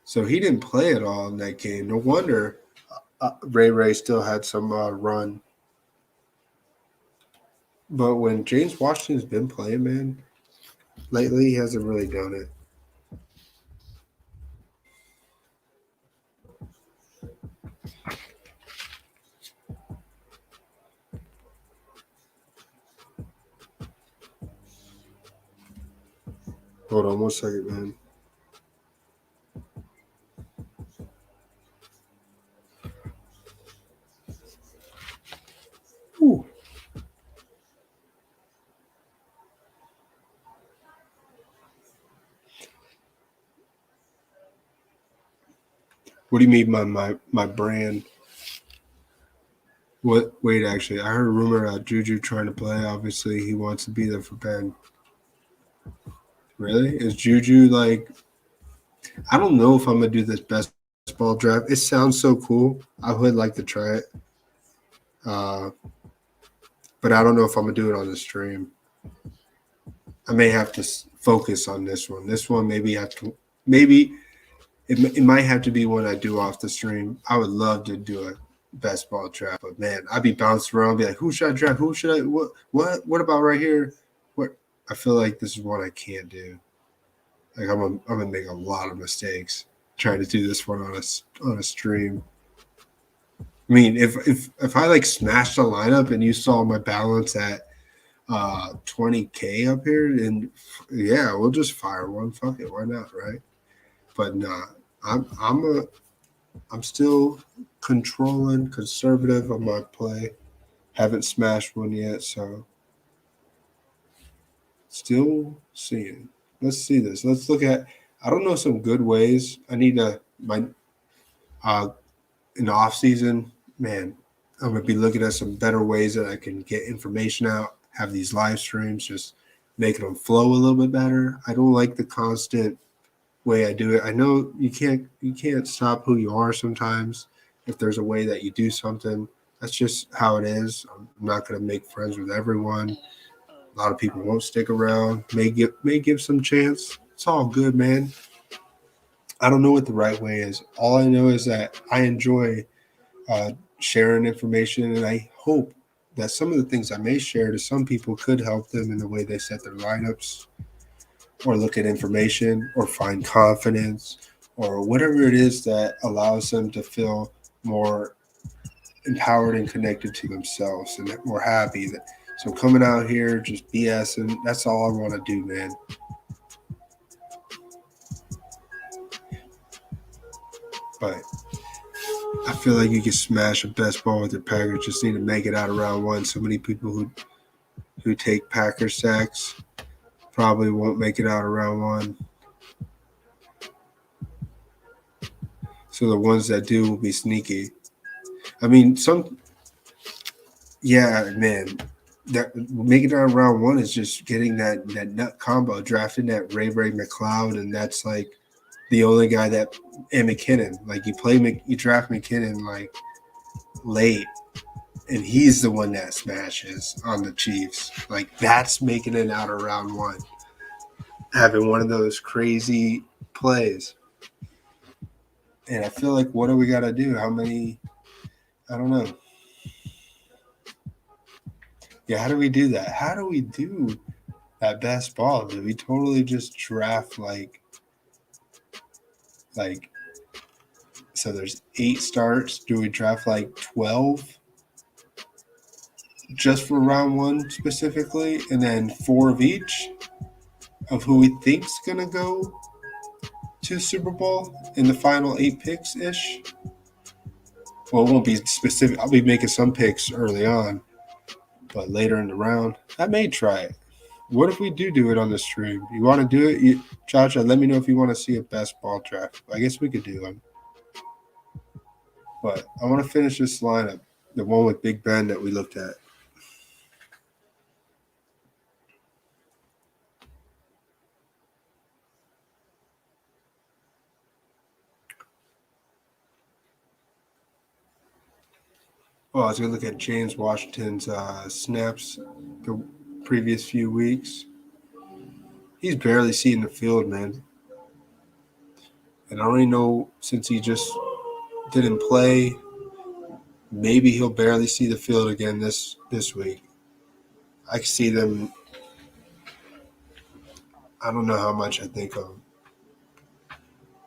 So he didn't play at all in that game. No wonder Ray still had some run. But when James Washington's been playing, man, lately he hasn't really done it. Hold on 1 second, man. Ooh. What do you mean by my brand? What? Wait, actually, I heard a rumor about Juju trying to play. Obviously, he wants to be there for Ben. Really? Is Juju like? I don't know if I'm gonna do this best ball draft. It sounds so cool. I would like to try it, uh, but I don't know if I'm gonna do it on the stream. I may have to focus on this one. This one maybe it might have to be one I do off the stream. I would love to do a best ball draft, but man, I'd be bouncing around, be like, who should I draft? Who should I? What about right here? What? I feel like this is one I can't do. Like I'm gonna make a lot of mistakes trying to do this one on a stream. I mean, if I like smashed the lineup and you saw my balance at 20K up here, and yeah, we'll just fire one. Fuck it, why not, right? But nah, I'm still controlling, conservative on my play. Haven't smashed one yet, so still seeing. Let's see this. Let's look at. I don't know some good ways. I need uh in the off season, man. I'm gonna be looking at some better ways that I can get information out. Have these live streams, just making them flow a little bit better. I don't like the constant way I do it. I know you can't stop who you are sometimes. If there's a way that you do something, that's just how it is. I'm not gonna make friends with everyone. A lot of people won't stick around. May give some chance. It's all good, man. I don't know what the right way is. All I know is that I enjoy uh, sharing information, and I hope that some of the things I may share to some people could help them in the way they set their lineups, or look at information, or find confidence, or whatever it is that allows them to feel more empowered and connected to themselves and more happy. So coming out here just BSing, that's all I want to do, man. But I feel like you can smash a best ball with your Packers. Just need to make it out of round one. So many people who take Packer sacks probably won't make it out of round one. So the ones that do will be sneaky. I mean, yeah, man. That making it out of round one is just getting that nut combo, drafting that Ray McLeod, and that's like the only guy and McKinnon. Like you draft McKinnon like late, and he's the one that smashes on the Chiefs. Like that's making it out of round one, having one of those crazy plays. And I feel like, what do we got to do? How many? I don't know. Yeah, how do we do that? How do we do that best ball? Do we totally just draft like so there's 8 starts? Do we draft like 12? just for round one specifically, and then 4 of each of who we think's gonna go to Super Bowl in the final 8 picks ish. Well, it won't be specific. I'll be making some picks early on, but later in the round, I may try it. What if we do it on the stream? You want to do it, Chacha? Let me know if you want to see a best ball draft. I guess we could do one. But I want to finish this lineup, the one with Big Ben that we looked at. Well, I was going to look at James Washington's snaps the previous few weeks. He's barely seen the field, man. And I don't even know, since he just didn't play, maybe he'll barely see the field again this week. I can see them. I don't know how much I think of him.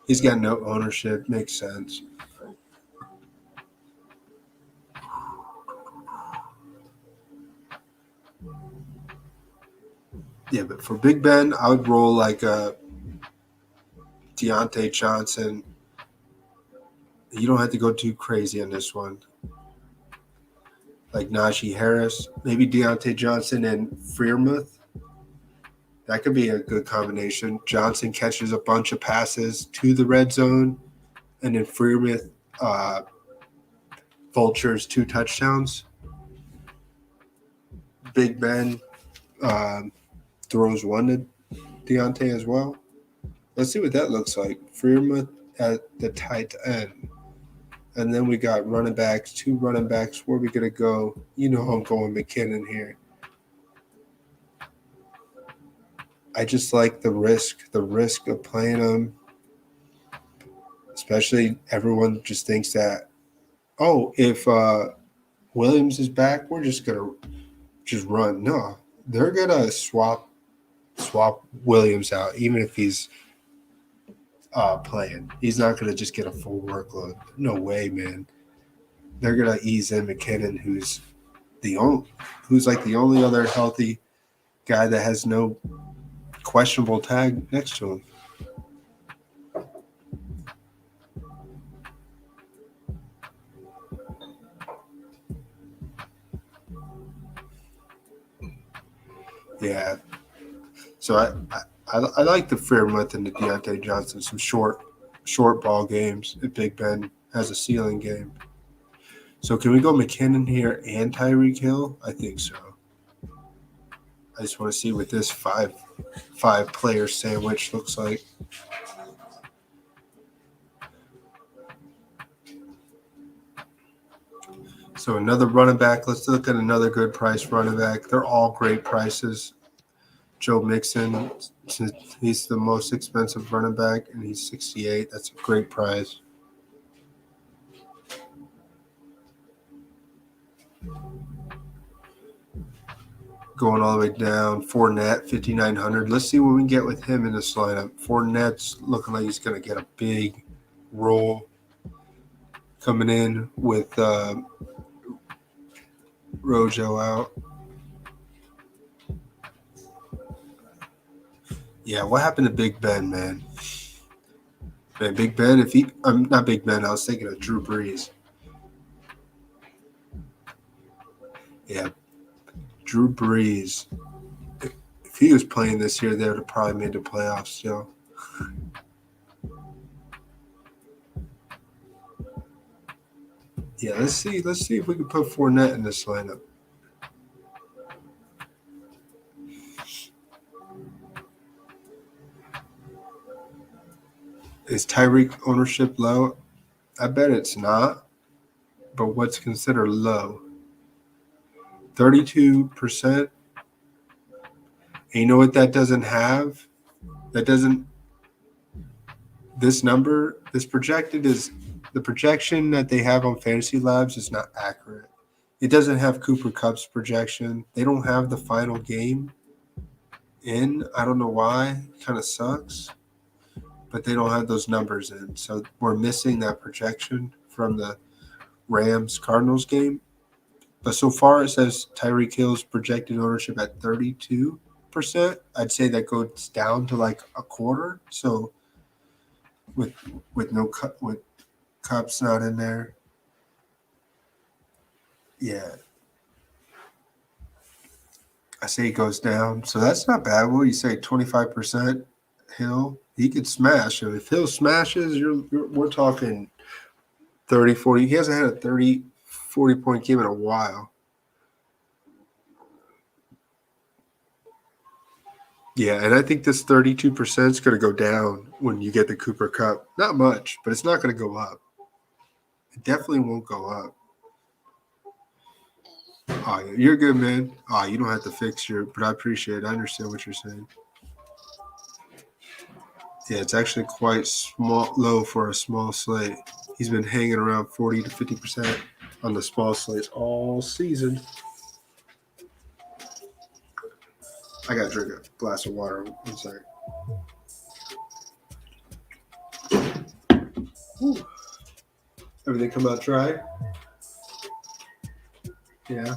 He's got no ownership. Makes sense. Yeah, but for Big Ben, I would roll like a Deontay Johnson. You don't have to go too crazy on this one. Like Najee Harris, maybe Deontay Johnson and Freiermuth. That could be a good combination. Johnson catches a bunch of passes to the red zone, and then Freiermuth vultures 2 touchdowns. Big Ben throws 1 to Deontay as well. Let's see what that looks like. Freiermuth at the tight end. And then we got running backs, 2 running backs. Where are we going to go? You know I'm going McKinnon here. I just like the risk of playing him. Especially everyone just thinks that, if Williams is back, we're just going to just run. No, they're going to swap Williams out, even if he's playing. He's not going to just get a full workload. No way, man. They're going to ease in McKinnon, who's like the only other healthy guy that has no questionable tag next to him. Yeah. So I like the Freiermuth and the Deontay Johnson, some short ball games if Big Ben has a ceiling game. So can we go McKinnon here and Tyreek Hill? I think so. I just want to see what this five player sandwich looks like. So another running back. Let's look at another good price running back. They're all great prices. Joe Mixon, he's the most expensive running back, and he's 68. That's a great price. Going all the way down, Fournette, 5,900. Let's see what we can get with him in this lineup. Fournette's looking like he's going to get a big roll coming in with Rojo out. Yeah, what happened to Big Ben, man? Man, Big Ben, not Big Ben, I was thinking of Drew Brees. Yeah, Drew Brees. If he was playing this year, they would have probably made the playoffs still. Yeah, let's see if we can put Fournette in this lineup. Is Tyreek ownership low? I bet it's not. But what's considered low? 32%. And you know what that doesn't have? This number, this projected is, the projection that they have on Fantasy Labs is not accurate. It doesn't have Cooper Kupp's projection. They don't have the final game in. I don't know why. It kind of sucks. But they don't have those numbers in. So we're missing that projection from the Rams-Cardinals game. But so far it says Tyreek Hill's projected ownership at 32%. I'd say that goes down to like a quarter. So with with Cups not in there, yeah, I say it goes down. So that's not bad. What do you say? 25% Hill. He could smash. And if Hill smashes, we're talking 30, 40. He hasn't had a 30, 40-point game in a while. Yeah, and I think this 32% is going to go down when you get the Cooper Cup. Not much, but it's not going to go up. It definitely won't go up. Oh, yeah, you're good, man. Oh, you don't have to fix but I appreciate it. I understand what you're saying. Yeah, it's actually quite low for a small slate. He's been hanging around 40 to 50% on the small slates all season. I got to drink a glass of water. 1 second. Whew. Everything come out dry? Yeah.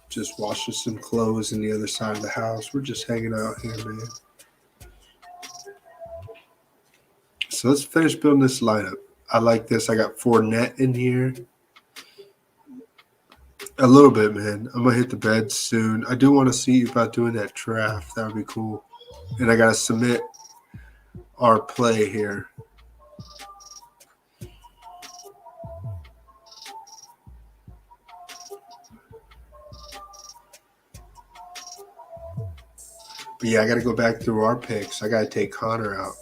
Just washing some clothes in the other side of the house. We're just hanging out here, man. So let's finish building this lineup. I like this. I got 4 net in here. A little bit, man. I'm going to hit the bed soon. I do want to see you about doing that draft. That would be cool. And I got to submit our play here. But yeah, I got to go back through our picks. I got to take Connor out.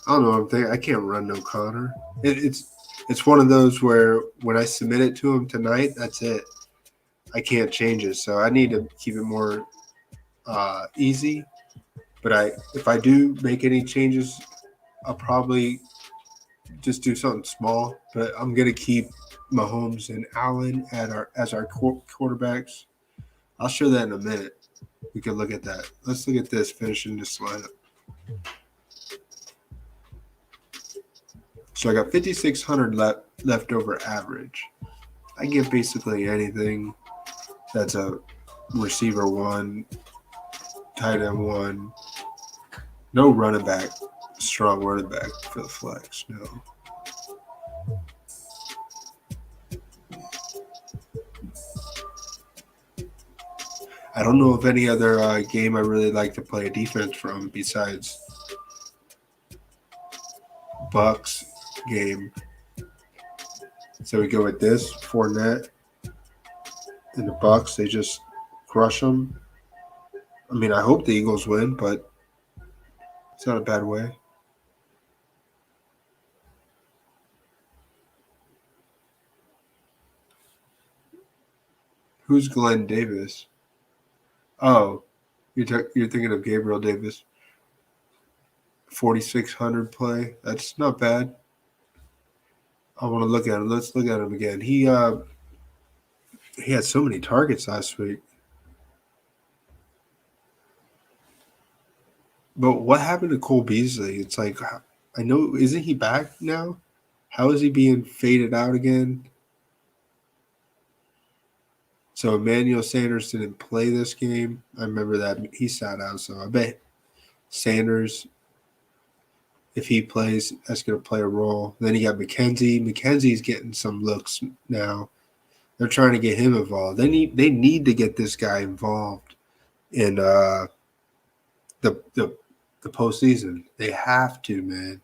I don't know. I'm thinking I can't run no Connor. It's one of those where when I submit it to him tonight, that's it. I can't change it. So I need to keep it more easy. But if I do make any changes, I'll probably just do something small. But I'm gonna keep Mahomes and Allen as our quarterbacks. I'll show that in a minute. We can look at that. Let's look at this finishing this lineup. So I got 5,600 leftover average. I get basically anything that's a receiver 1, tight end 1. No running back, strong running back for the flex. No. I don't know of any other game I really like to play a defense from besides Bucks game. So we go with this 4 net, and the Bucks, they just crush them. I mean, I hope the Eagles win, but it's not a bad way. Who's Glenn Davis? Oh, you're thinking of Gabriel Davis. 4,600 play. That's not bad. I want to look at him. Let's look at him again. He had so many targets last week. But what happened to Cole Beasley? It's like, I know, isn't he back now? How is he being faded out again? So Emmanuel Sanders didn't play this game. I remember that he sat out. So I bet Sanders, if he plays, that's going to play a role. Then you got McKenzie. McKenzie's getting some looks now. They're trying to get him involved. They need to get this guy involved in the postseason. They have to, man.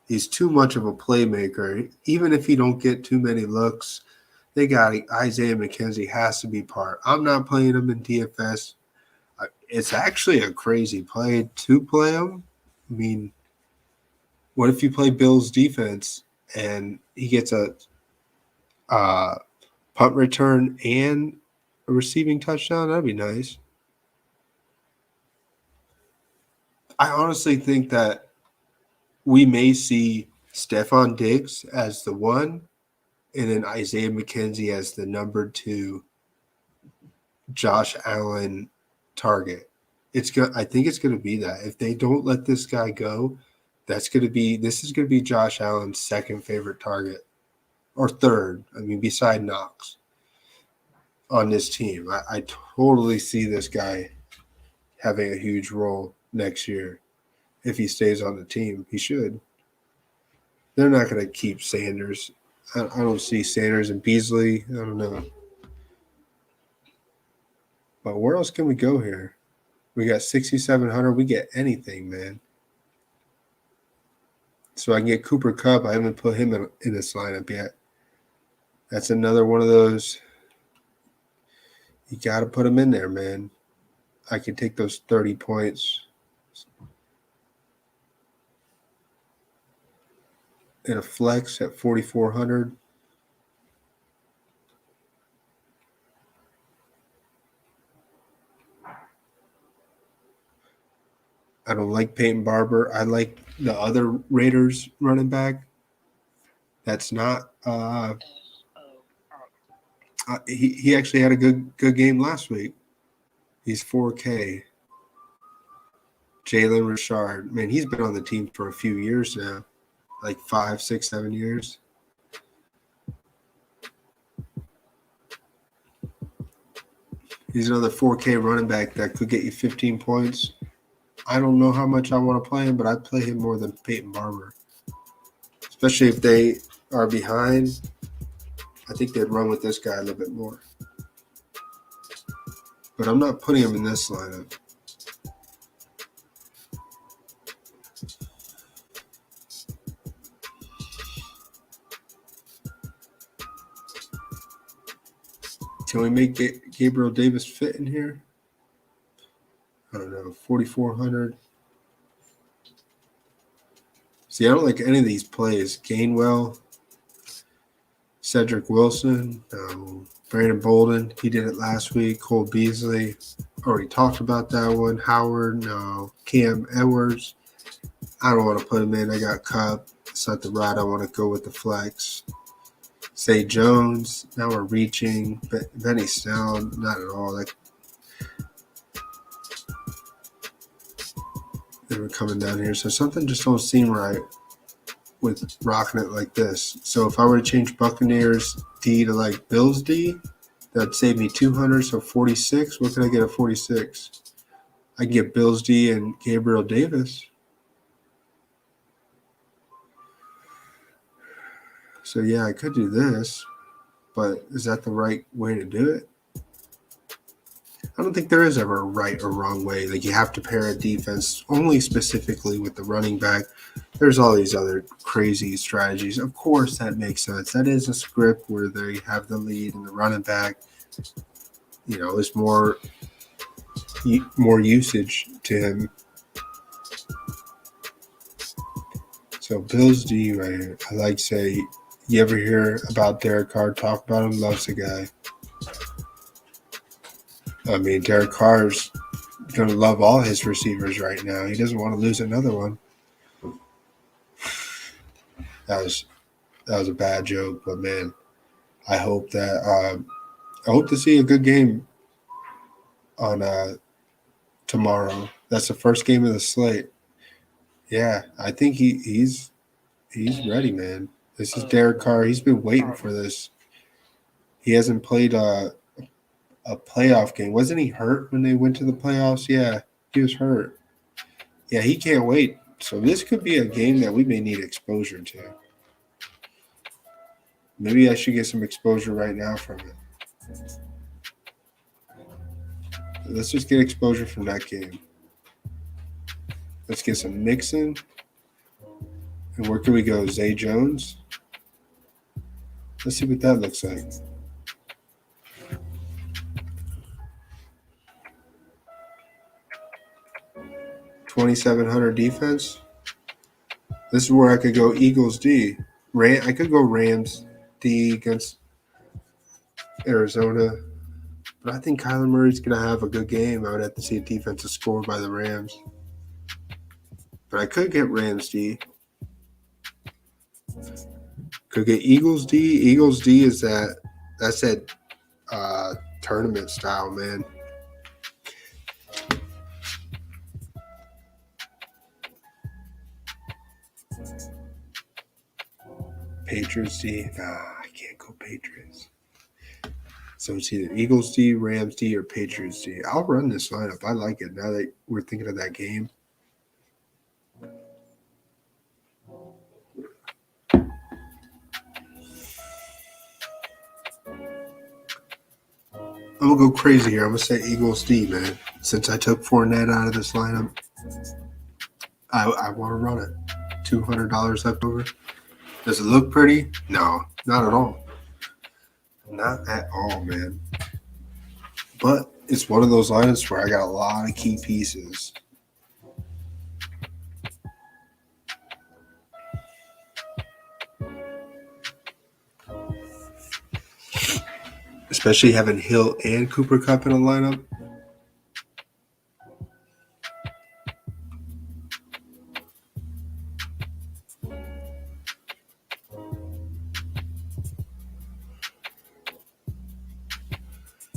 He's too much of a playmaker. Even if he don't get too many looks, they got Isaiah McKenzie has to be part. I'm not playing him in DFS. It's actually a crazy play to play him. I mean, what if you play Bills defense and he gets a punt return and a receiving touchdown? That'd be nice. I honestly think that we may see Stephon Diggs as the 1 and then Isaiah McKenzie as the number 2 Josh Allen target. I think it's going to be that. If they don't let this guy go, this is going to be Josh Allen's second favorite target. or third. I mean, beside Knox on this team. I totally see this guy having a huge role next year. If he stays on the team, he should. They're not going to keep Sanders. I don't see Sanders and Beasley. I don't know. But where else can we go here? We got 6,700. We get anything, man. So I can get Cooper Kupp. I haven't put him in this lineup yet. That's another one of those. You got to put him in there, man. I can take those 30 points. In a flex at 4,400. I don't like Peyton Barber. I like the other Raiders running back. That's not. He actually had a good game last week. He's 4K. Jalen Richard. Man, he's been on the team for a few years now, like 5, 6, 7 years. He's another 4K running back that could get you 15 points. I don't know how much I want to play him, but I'd play him more than Peyton Barber. Especially if they are behind. I think they'd run with this guy a little bit more. But I'm not putting him in this lineup. Can we make Gabriel Davis fit in here? I don't know, 4,400. See, I don't like any of these plays. Gainwell, Cedric Wilson, Brandon Bolden. He did it last week. Cole Beasley. Already talked about that one. Howard, no. Cam Edwards. I don't want to put him in. I got Kupp. It's not the route I want to go with the flex. Say Jones. Now we're reaching. Benny Snell, not at all. They were coming down here. So something just don't seem right with rocking it like this. So if I were to change Buccaneers D to like Bills D, that'd save me 200. So 46. What can I get at 46? I can get Bills D and Gabriel Davis. So yeah, I could do this, but is that the right way to do it? I don't think there is ever a right or wrong way. Like you have to pair a defense only specifically with the running back. There's all these other crazy strategies. Of course, that makes sense. That is a script where they have the lead and the running back. You know, there's more usage to him. So Bills D right here. I like say, you ever hear about Derek Carr? Talk about him. Loves the guy. I mean, Derek Carr's going to love all his receivers right now. He doesn't want to lose another one. That was a bad joke, but man, I hope that I hope to see a good game on tomorrow. That's the first game of the slate. Yeah, I think he's ready, man. This is Derek Carr. He's been waiting for this. He hasn't played a playoff game. Wasn't he hurt when they went to the playoffs? Yeah, he was hurt. Yeah, he can't wait. So this could be a game that we may need exposure to. Maybe I should get some exposure right now from it. Let's just get exposure from that game. Let's get some Mixon. And where can we go? Zay Jones? Let's see what that looks like. $2,700 defense. This is where I could go Eagles D. I could go Rams D against Arizona. But I think Kyler Murray's going to have a good game. I would have to see a defensive score by the Rams. But I could get Rams D. Could get Eagles D. Eagles D is that's that tournament style, man. Patriots D. Nah, I go Patriots. So it's either Eagles D, Rams D, or Patriots D. I'll run this lineup. I like it now that we're thinking of that game. I'm going to go crazy here. I'm going to say Eagles D, man. Since I took Fournette out of this lineup, I want to run it. $200 left over. Does it look pretty? No, not at all. Not at all, man. But it's one of those lineups where I got a lot of key pieces. Especially having Hill and Cooper Kupp in a lineup.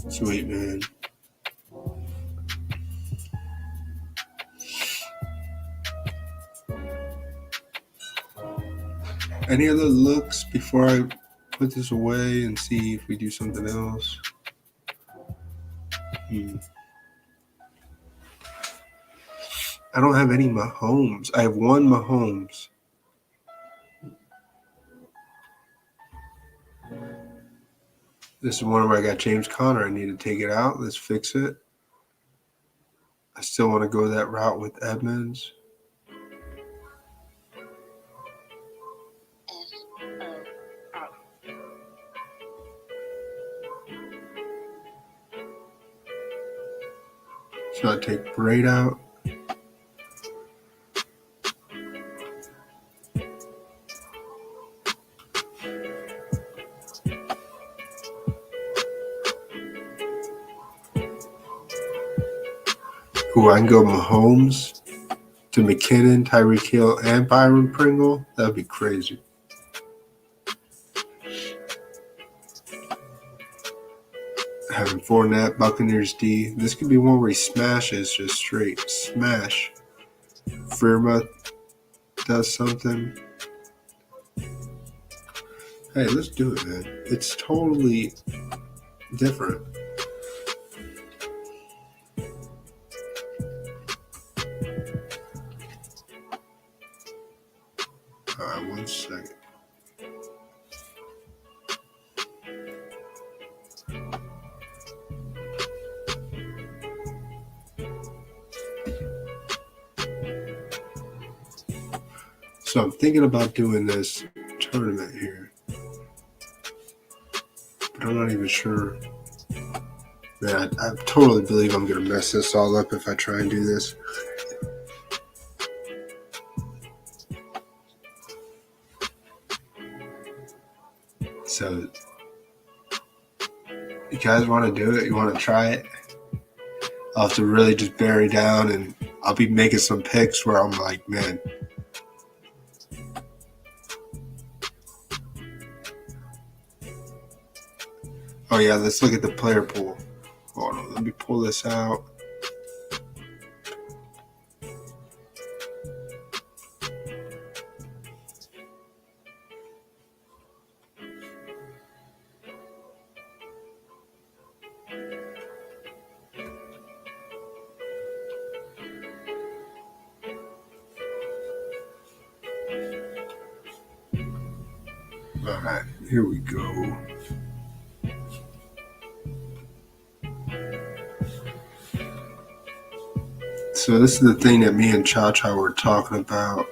Sweet, man. Any other looks before I put this away and see if we do something else? I don't have any Mahomes. I have one Mahomes. This is one where I got James Conner. I need to take it out. Let's fix it. I still want to go that route with Edmonds. So I take Braid out. Ooh, I can go Mahomes to McKinnon, Tyreek Hill, and Byron Pringle. That would be crazy. Having Fournette, Buccaneers D. This could be one where he smashes, just straight smash. Firma does something. Hey, let's do it, man. It's totally different. All right, 1 second. So I'm thinking about doing this tournament here, but I'm not even sure. Man, I totally believe I'm going to mess this all up if I try and do this. So, you guys want to do it? You want to try it? I'll have to really just bury down, and I'll be making some picks where I'm like, man. Oh, yeah, let's look at the player pool. Hold on, let me pull this out. All right, here we go. So this is the thing that me and Cha-Cha were talking about.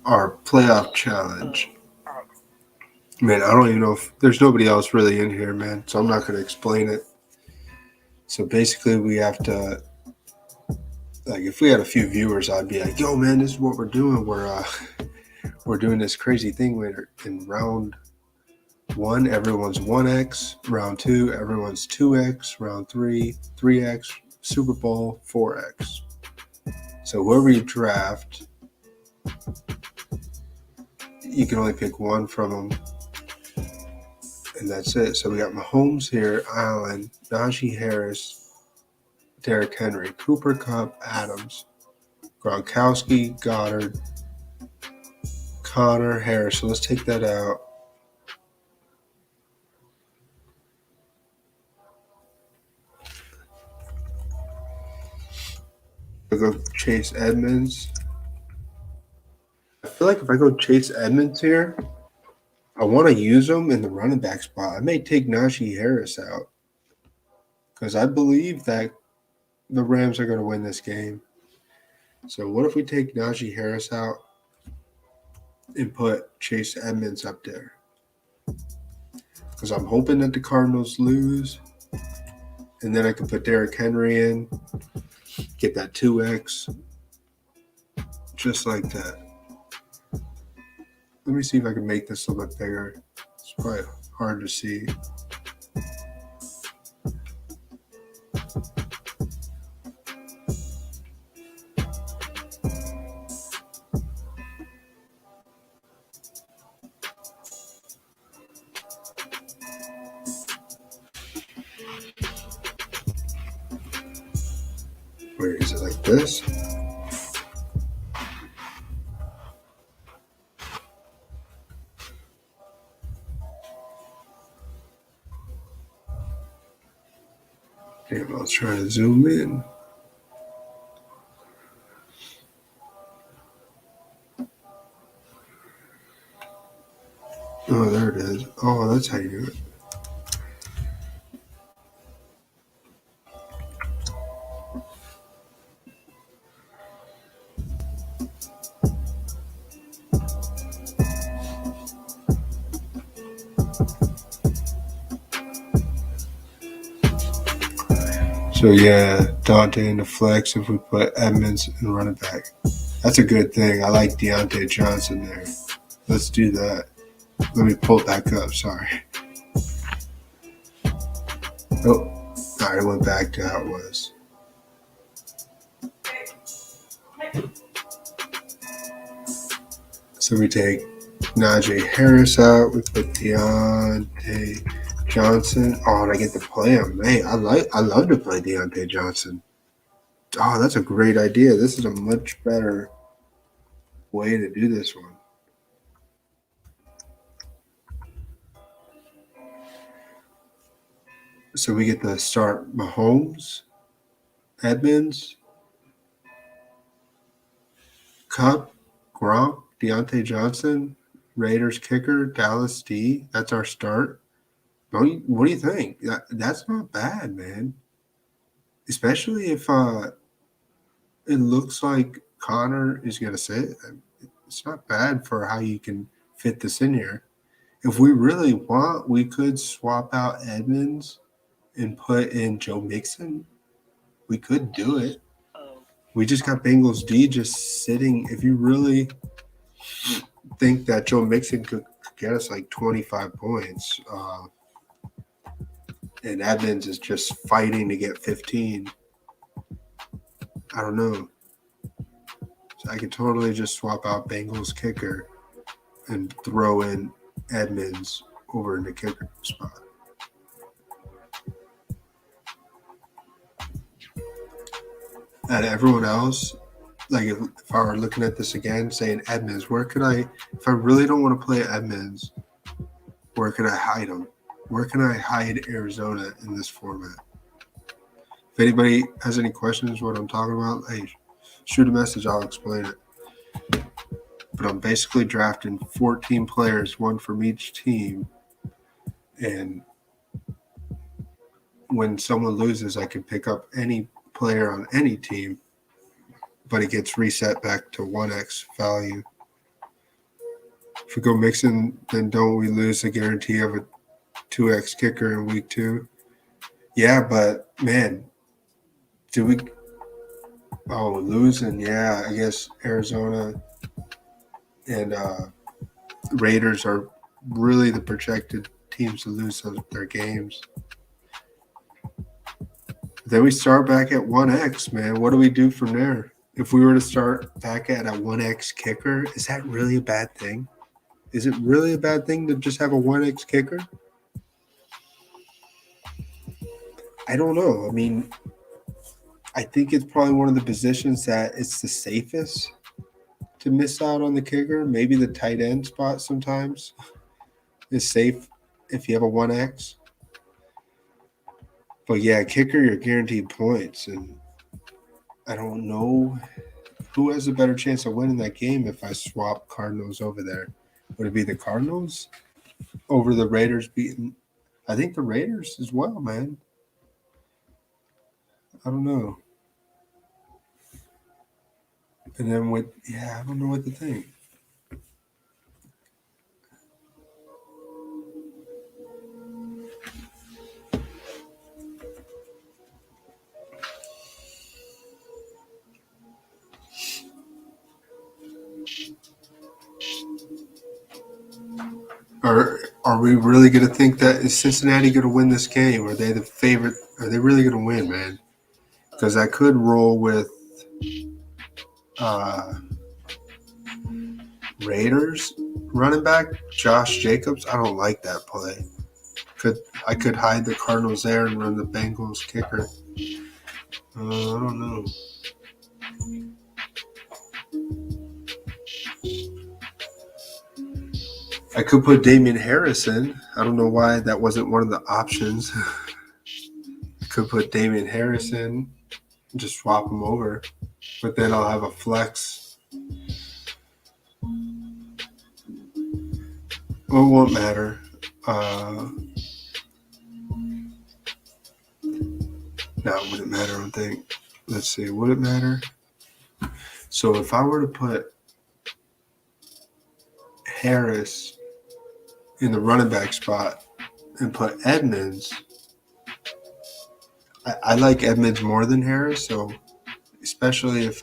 Our playoff challenge. Man, I don't even know if there's nobody else really in here, man. So I'm not going to explain it. So basically we have to, like, if we had a few viewers, I'd be like, yo, man, this is what we're doing. We're doing this crazy thing where in round 1, everyone's 1x. Round 2, everyone's 2x. Round 3, 3x. Super Bowl, 4x. So whoever you draft, you can only pick one from them. And that's it. So we got Mahomes here, Allen, Najee Harris, Derrick Henry, Cooper Kupp, Adams, Gronkowski, Goddard, Connor, Harris. So let's take that out. I'll go Chase Edmonds. I feel like if I go Chase Edmonds here, I want to use him in the running back spot. I may take Najee Harris out because I believe that the Rams are going to win this game. So what if we take Najee Harris out and put Chase Edmonds up there? Because I'm hoping that the Cardinals lose. And then I can put Derrick Henry in, get that 2x, just like that. Let me see if I can make this a little bit bigger. It's probably hard to see. Where is it like this? Damn, I was trying to zoom in. Oh, there it is. Oh, that's how you do it. So yeah, Dante in the flex if we put Edmonds in running back. That's a good thing. I like Deontay Johnson there. Let's do that. Let me pull it back up. Sorry. Oh, all right, it went back to how it was. So we take Najee Harris out. We put Deontay Johnson. Oh, and I get to play him. Hey, I love to play Deontay Johnson. Oh, that's a great idea. This is a much better way to do this one. So we get to start Mahomes, Edmonds, Kupp, Gronk, Deontay Johnson, Raiders kicker, Dallas D. That's our start. What do you think? That's not bad, man. Especially if it looks like Connor is going to sit. It's not bad for how you can fit this in here. If we really want, we could swap out Edmonds and put in Joe Mixon. We could do it. We just got Bengals D just sitting. If you really think that Joe Mixon could get us like 25 points, and Edmonds is just fighting to get 15, I don't know. So I could totally just swap out Bengals kicker and throw in Edmonds over in the kicker spot. And everyone else, like if I were looking at this again, saying Edmonds, where could I, if I really don't want to play Edmonds, where could I hide him? Where can I hide Arizona in this format? If anybody has any questions what I'm talking about, hey, shoot a message, I'll explain it. But I'm basically drafting 14 players, one from each team. And when someone loses, I can pick up any player on any team, but it gets reset back to 1x value. If we go Mixon, then don't we lose the guarantee of a 2x kicker in week 2? Yeah, but man, do we losing? Yeah, I guess Arizona and Raiders are really the projected teams to lose their games. Then we start back at 1x, man. What do we do from there? If we were to start back at a 1x kicker, is that really a bad thing? Is it really a bad thing to just have a 1x kicker? I don't know. I mean, I think it's probably one of the positions that it's the safest to miss out on the kicker. Maybe the tight end spot sometimes is safe if you have a 1x. But yeah, kicker, you're guaranteed points. And I don't know who has a better chance of winning that game if I swap Cardinals over there. Would it be the Cardinals over the Raiders beating? I think the Raiders as well, man. I don't know. And then I don't know what to think. Are we really going to think that is Cincinnati going to win this game? Are they the favorite? Are they really going to win, man? Because I could roll with Raiders running back Josh Jacobs. I don't like that play. I could hide the Cardinals there and run the Bengals kicker. I don't know. I could put Damian Harris in. I don't know why that wasn't one of the options. Could put Damian Harris in, just swap him over, but then I'll have a flex. Well, it won't matter. No, it wouldn't matter, I don't think. Let's see, would it matter? So if I were to put Harris in the running back spot and put Edmonds, I like Edmonds more than Harris, so especially if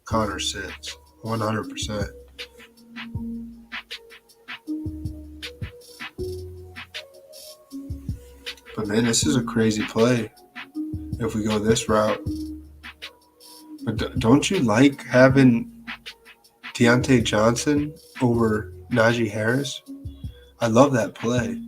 Connor sits 100%. But man, this is a crazy play if we go this route. But don't you like having Deontay Johnson over Najee Harris? I love that play.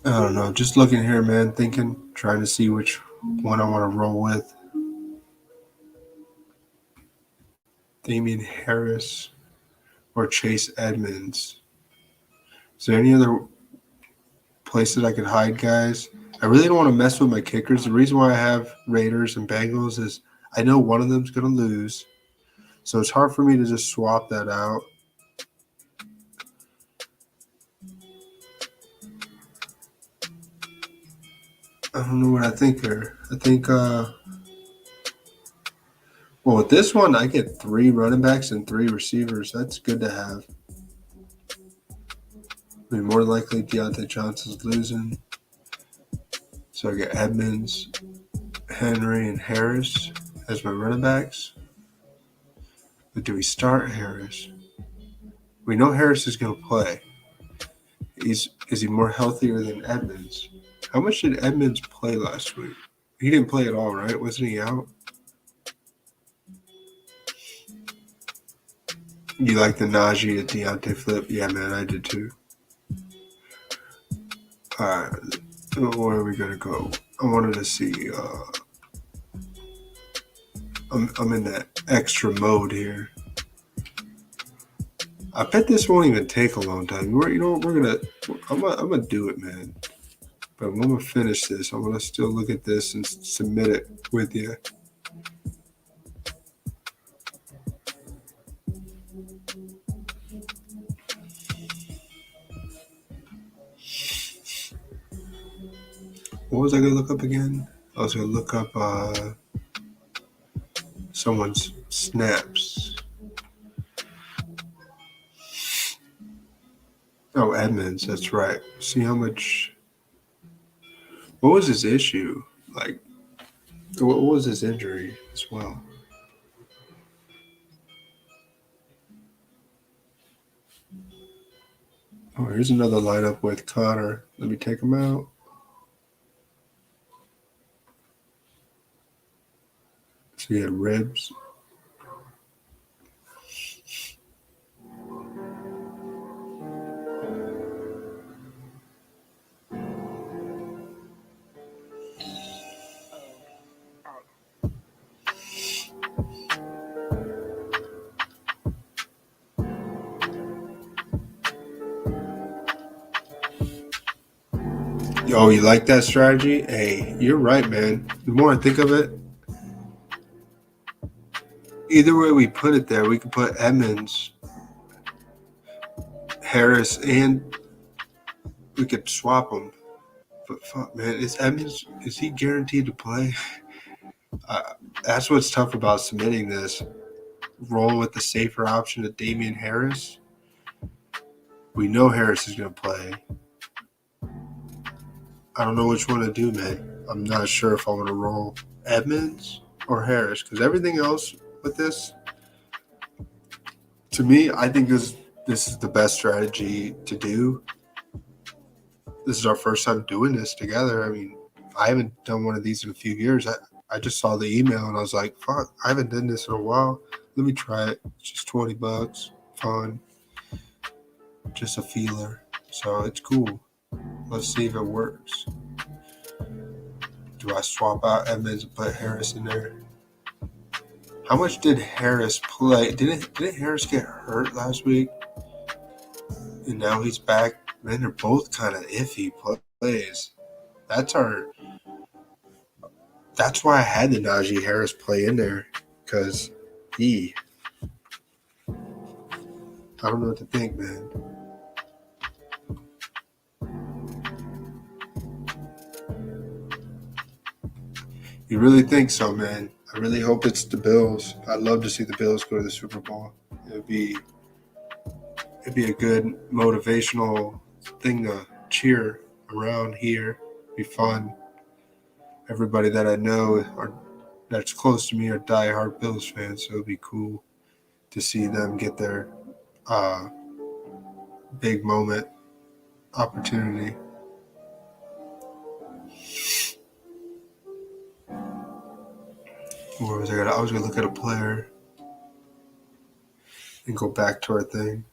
I don't know. Just looking here, man, thinking, trying to see which one I want to roll with. Damian Harris or Chase Edmonds. Is there any other places I could hide, guys? I really don't want to mess with my kickers. The reason why I have Raiders and Bengals is I know one of them's going to lose. So it's hard for me to just swap that out. I don't know what I think here. I think, well, with this one, I get 3 running backs and 3 receivers. That's good to have. I mean, more likely Deontay Johnson's losing. So I get Edmonds, Henry, and Harris as my running backs. But do we start Harris? We know Harris is going to play. Is he more healthier than Edmonds? How much did Edmonds play last week? He didn't play at all, right? Wasn't he out? You like the Najee to Deontay flip? Yeah, man, I did too. All right, where are we going to go? I wanted to see. I'm in that extra mode here. I bet this won't even take a long time. I'm gonna do it, man. But when we finish this, I'm gonna still look at this and submit it with you. What was I gonna look up again? I was gonna look up someone's snaps. Oh, Edmonds, that's right. See how much. What was his issue? Like What was his injury as well? Oh, here's another lineup with Connor. Let me take him out. So he had ribs. Oh, you like that strategy? Hey, you're right, man. The more I think of it, either way we put it there, we could put Edmonds, Harris, and we could swap them. But fuck, man, is he guaranteed to play? That's what's tough about submitting this. Roll with the safer option of Damian Harris. We know Harris is going to play. I don't know which one to do, man. I'm not sure if I want to roll Edmonds or Harris because everything else with this, to me, I think this is the best strategy to do. This is our first time doing this together. I mean, I haven't done one of these in a few years. I just saw the email and I was like, fuck, I haven't done this in a while. Let me try it. It's just $20. Fun. Just a feeler. So it's cool. Let's see if it works. Do I swap out Edmonds and put Harris in there? How much did Harris play? Didn't Harris get hurt last week? And now he's back. Man, they're both kind of iffy plays. That's why I had the Najee Harris play in there. Because I don't know what to think, man. You really think so, man? I really hope it's the Bills. I'd love to see the Bills go to the Super Bowl. It'd be a good motivational thing to cheer around here. It'd be fun. Everybody that I know or that's close to me are diehard Bills fans, so it'd be cool to see them get their big moment opportunity. Where was I was gonna look at a player and go back to our thing.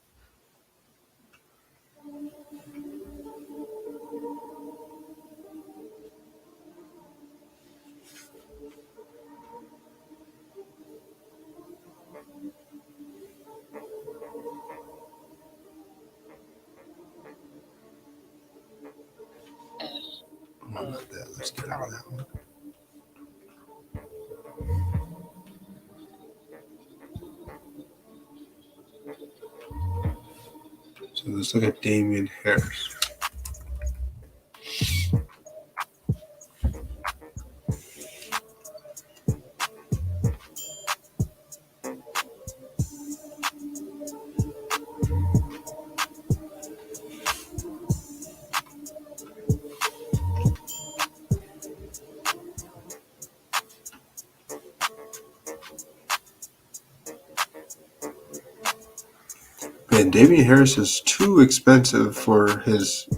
Not that. Let's get out of that one. So let's look at Damian Harris. Man, Damian Harris is too expensive for his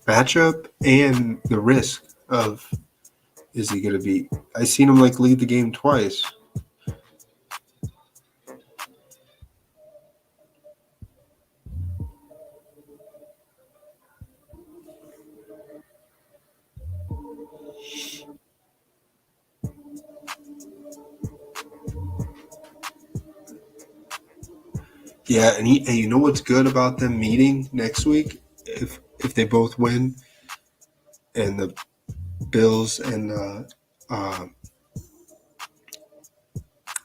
matchup and the risk of is he going to be. I seen him lead the game twice. Yeah, and you know what's good about them meeting next week? If they both win, and the Bills and the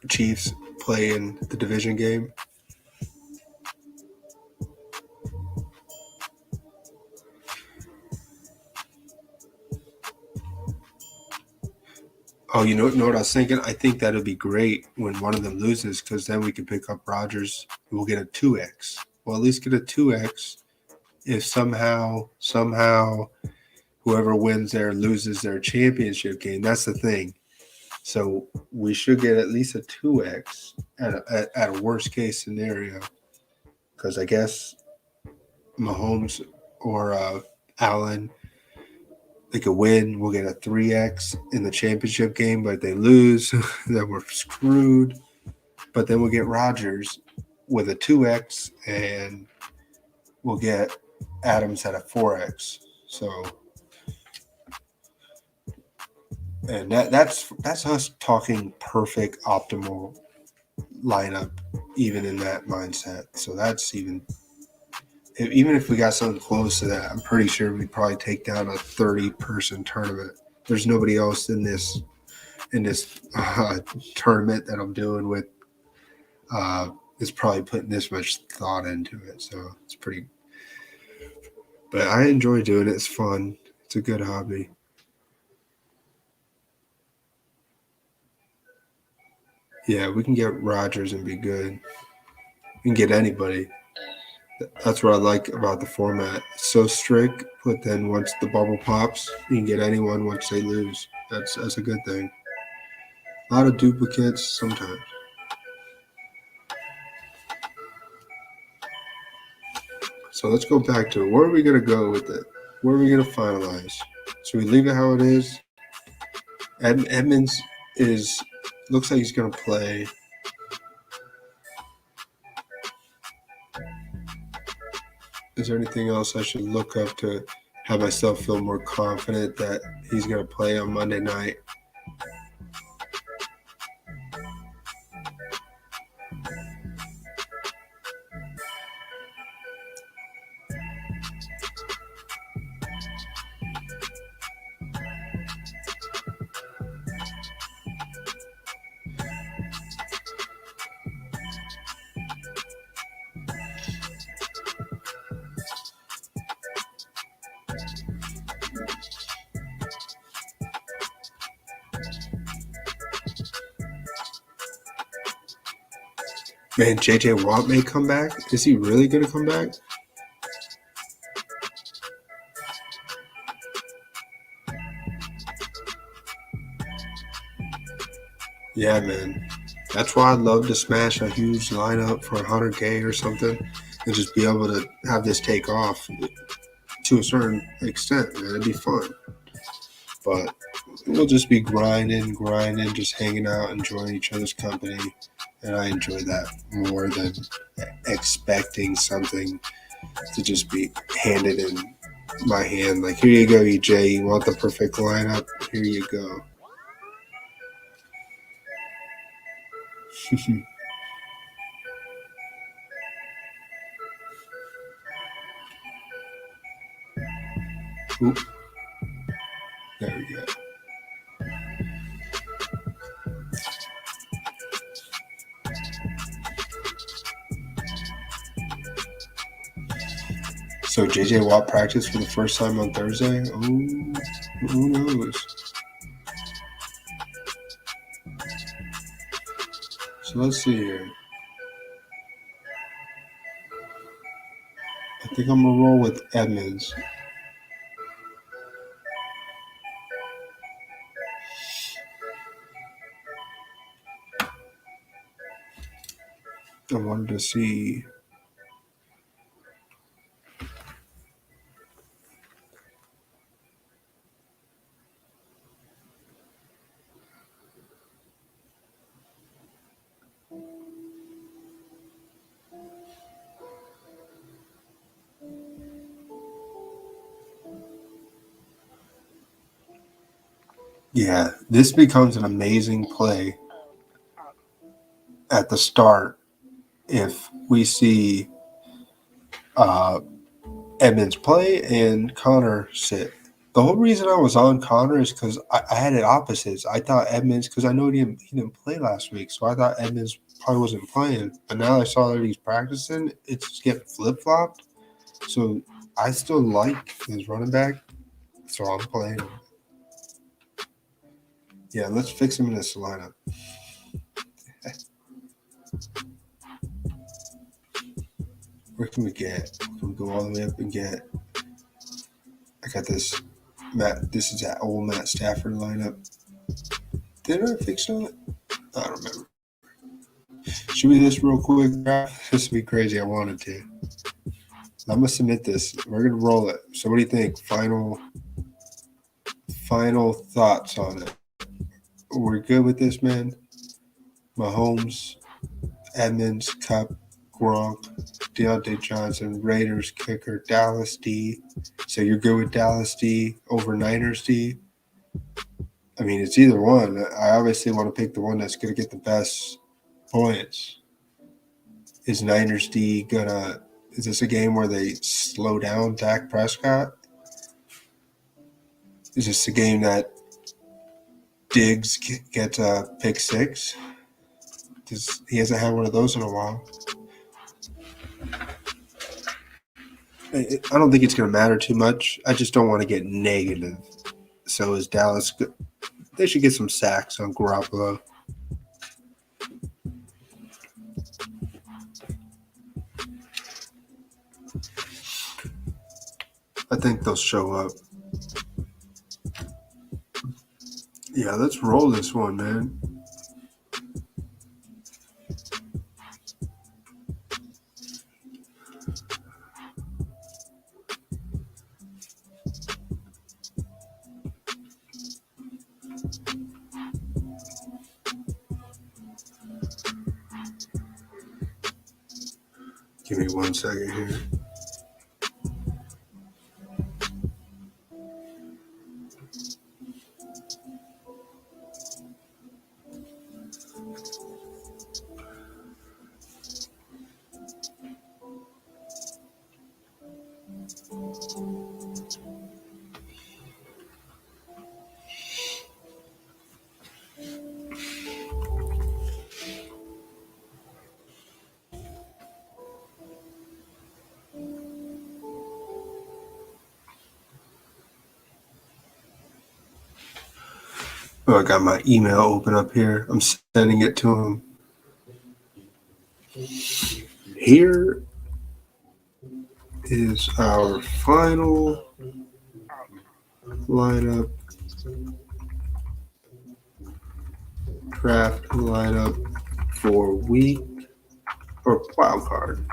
Chiefs play in the division game. Oh, you know what I was thinking? I think that would be great when one of them loses because then we can pick up Rodgers and we'll get a 2x. We'll at least get a 2x if somehow whoever wins there loses their championship game. That's the thing. So we should get at least a 2x at a worst case scenario. Because I guess Mahomes or Allen, they could win. We'll get a 3x in the championship game, but if they lose, then we're screwed. But then we'll get Rodgers with a 2x, and we'll get Adams at a 4x. So, and that's us talking perfect optimal lineup, even in that mindset. So that's even if we got something close to that, I'm pretty sure we'd probably take down a 30-person tournament. There's nobody else in this tournament that I'm doing with is probably putting this much thought into it. So it's pretty. But I enjoy doing it. It's fun. It's a good hobby. Yeah, we can get Rodgers and be good. We can get anybody. That's what I like about the format. It's so strict, but then once the bubble pops, you can get anyone once they lose. That's a good thing. A lot of duplicates sometimes. So let's go back to it. Where are we going to go with it? Where are we going to finalize? So we leave it how it is. Edmonds looks like he's going to play. Is there anything else I should look up to have myself feel more confident that he's going to play on Monday night? Man, J.J. Watt may come back. Is he really going to come back? Yeah, man. That's why I'd love to smash a huge lineup for 100K or something and just be able to have this take off to a certain extent, man. It'd be fun. But we'll just be grinding, just hanging out, enjoying each other's company. And I enjoy that more than expecting something to just be handed in my hand. Like, here you go, EJ. You want the perfect lineup? Here you go. Oop. There we go. So J.J. Watt practiced for the first time on Thursday? Oh, who knows? So let's see here. I think I'm going to roll with Edmonds. I wanted to see. Yeah, this becomes an amazing play at the start if we see Edmonds play and Connor sit. The whole reason I was on Connor is because I had it opposites. I thought Edmonds, because I know he didn't play last week, so I thought Edmonds probably wasn't playing. But now I saw that he's practicing, it's getting flip-flopped. So I still like his running back, so I'm playing him. Yeah, let's fix him in this lineup. Where can we get? Can we go all the way up and get? I got this. This is that old Matt Stafford lineup. Did I fix it? I don't remember. Should we do this real quick? This would be crazy. I wanted to. I'm gonna submit this. We're gonna roll it. So what do you think? Final thoughts on it. We're good with this, man. Mahomes, Edmonds, Cup, Gronk, Deontay Johnson, Raiders kicker, Dallas D. So you're good with Dallas D over Niners D? I mean, it's either one. I obviously want to pick the one that's going to get the best points. Is Niners D gonna? Is this a game where they slow down Dak Prescott? Is this a game that Diggs gets a pick six? He hasn't had one of those in a while. I don't think it's going to matter too much. I just don't want to get negative. So is Dallas? They should get some sacks on Garoppolo. I think they'll show up. Yeah, let's roll this one, man. Give me 1 second here. Oh, I got my email open up here. I'm sending it to him. Here is our final lineup, draft lineup for week or wildcard.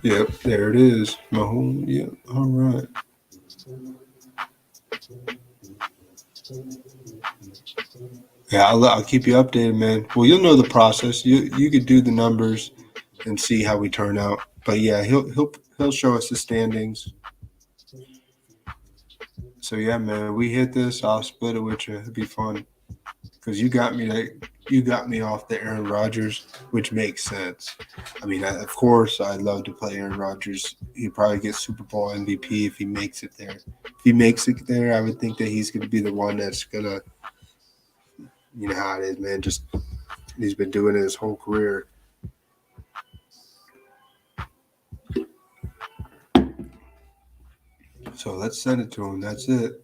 Yep, there it is. Mahomes. Yep, all right. Yeah, I'll keep you updated, man. Well, you'll know the process. You could do the numbers and see how we turn out. But yeah, he'll show us the standings. So yeah, man, we hit this. I'll split it with you. It'd be fun because you got me off the Aaron Rodgers, which makes sense. I mean, of course, I'd love to play Aaron Rodgers. He'd probably get Super Bowl MVP if he makes it there. If he makes it there, I would think that he's going to be the one that's gonna. You know how it is, man. Just he's been doing it his whole career. So let's send it to him. That's it.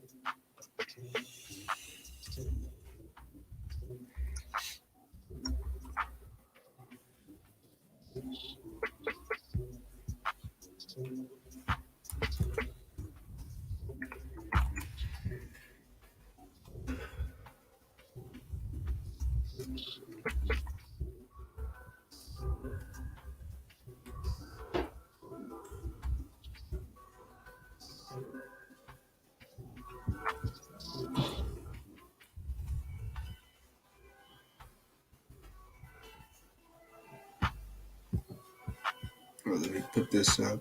Oh, let me put this up.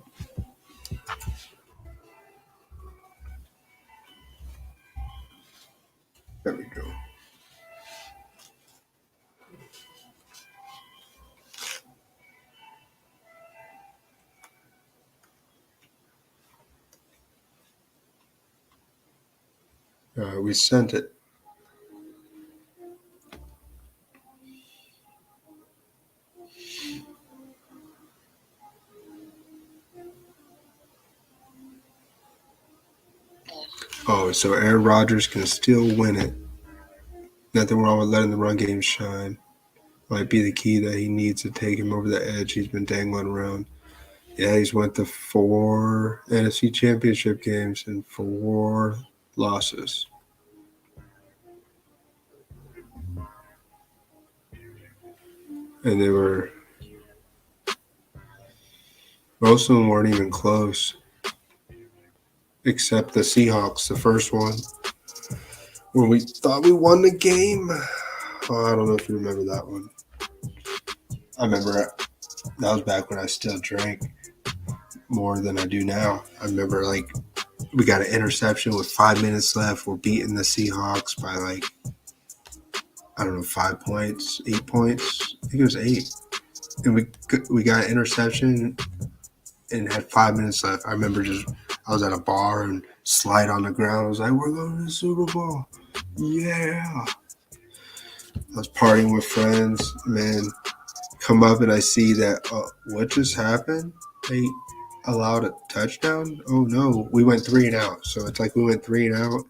There we go. We sent it. Oh, so Aaron Rodgers can still win it. Nothing wrong with letting the run game shine. Might be the key that he needs to take him over the edge he's been dangling around. Yeah, he's went to 4 NFC Championship games and 4 losses. And most of them weren't even close. Except the Seahawks, the first one, when we thought we won the game. Oh, I don't know if you remember that one. I remember it. That was back when I still drank more than I do now. I remember, we got an interception with 5 minutes left. We're beating the Seahawks by, 5 points, 8 points. I think it was 8. And we got an interception and had 5 minutes left. I remember I was at a bar and slide on the ground. I was like, we're going to the Super Bowl. Yeah. I was partying with friends. Man, come up and I see that, what just happened? They allowed a touchdown? Oh, no. We went 3 and out. So it's like we went 3 and out,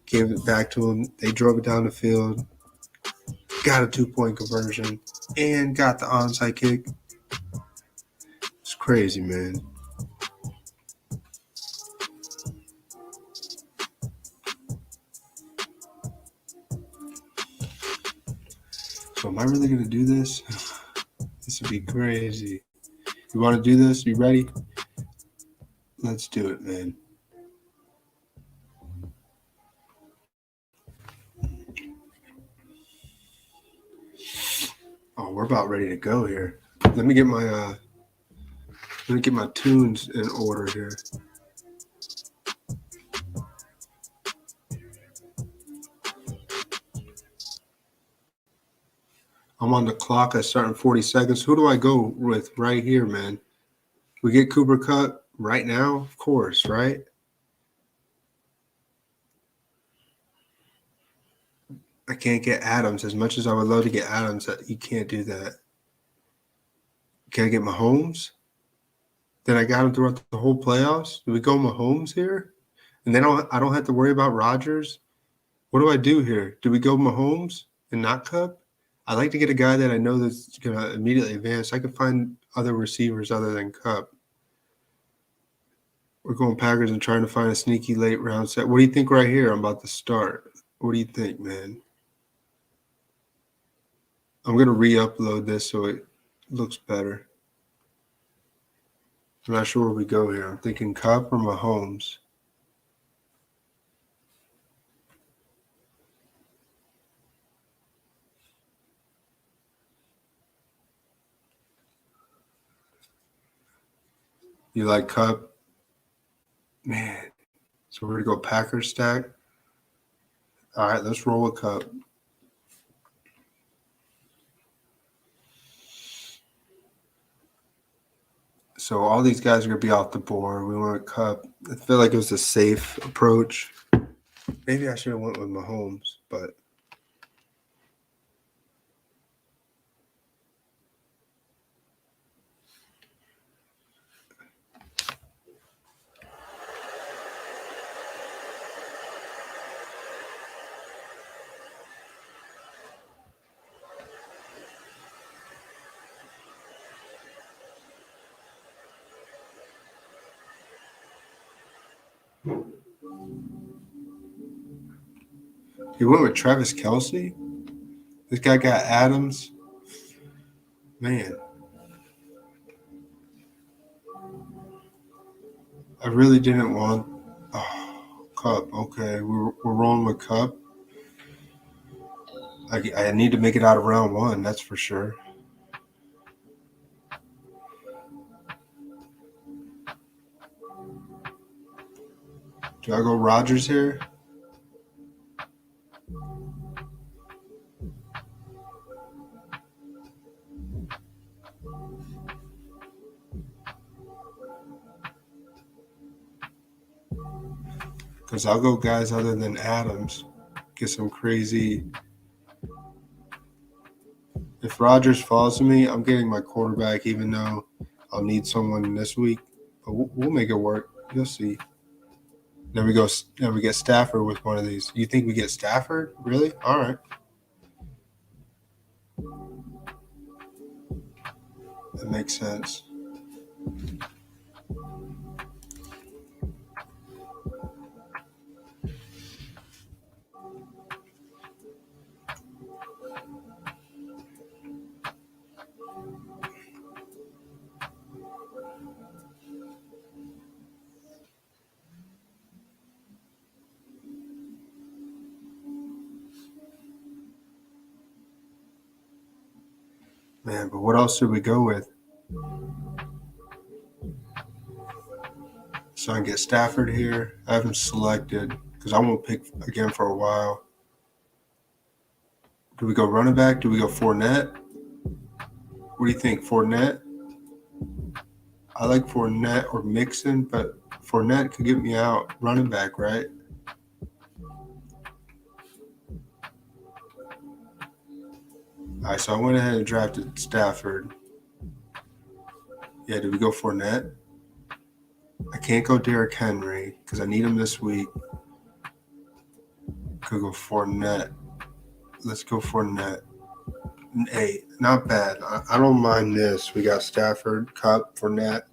gave it back to them. They drove it down the field, got a 2-point conversion, and got the onside kick. It's crazy, man. So am I really going to do this? This would be crazy. You want to do this? You ready? Let's do it, man. Oh, we're about ready to go here. Let me get my tunes in order here. I'm on the clock. I start in 40 seconds. Who do I go with right here, man? We get Cooper Kupp right now? Of course, right? I can't get Adams. As much as I would love to get Adams, you can't do that. Can I get Mahomes? Then I got him throughout the whole playoffs. Do we go Mahomes here? And then I don't have to worry about Rodgers? What do I do here? Do we go Mahomes and not Kupp? I like to get a guy that I know that's going to immediately advance. I could find other receivers other than Kupp. We're going Packers and trying to find a sneaky late round set. What do you think right here? I'm about to start. What do you think, man? I'm going to re-upload this so it looks better. I'm not sure where we go here. I'm thinking Kupp or Mahomes. You like Kupp? Man. So we're going to go Packers stack. All right, let's roll with Kupp. So all these guys are going to be off the board. We went Kupp. I feel like it was a safe approach. Maybe I should have went with Mahomes, but he went with Travis Kelce. This guy got Adams. Man. I really didn't want Kupp. Okay, we're rolling with Kupp. I need to make it out of round 1, that's for sure. Do I go Rodgers here? Because I'll go guys other than Adams. Get some crazy. If Rodgers falls to me, I'm getting my quarterback, even though I'll need someone this week. But we'll make it work. You'll see. There we go. There we get Stafford with one of these. You think we get Stafford? Really? All right. That makes sense. Man, but what else should we go with? So I can get Stafford here. I haven't selected because I won't pick again for a while. Do we go running back? Do we go Fournette? What do you think, Fournette? I like Fournette or Mixon, but Fournette could get me out running back, right? All right, so I went ahead and drafted Stafford. Yeah, did we go Fournette? I can't go Derrick Henry because I need him this week. Could go Fournette. Let's go Fournette. Hey, not bad. I don't mind this. We got Stafford, Cup, Fournette.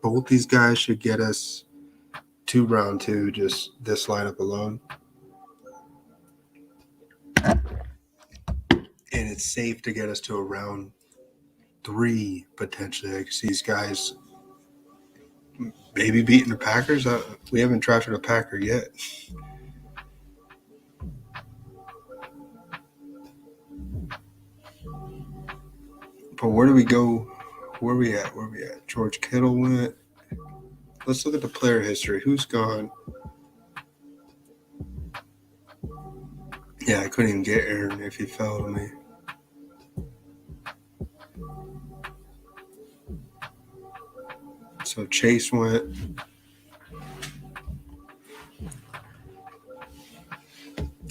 Both these guys should get us to round 2, just this lineup alone. And it's safe to get us to a round 3, potentially. I can see these guys maybe beating the Packers. We haven't drafted a Packer yet. But where do we go? Where are we at? George Kittle went. Let's look at the player history. Who's gone? Yeah, I couldn't even get Aaron if he fell to me. So Chase went.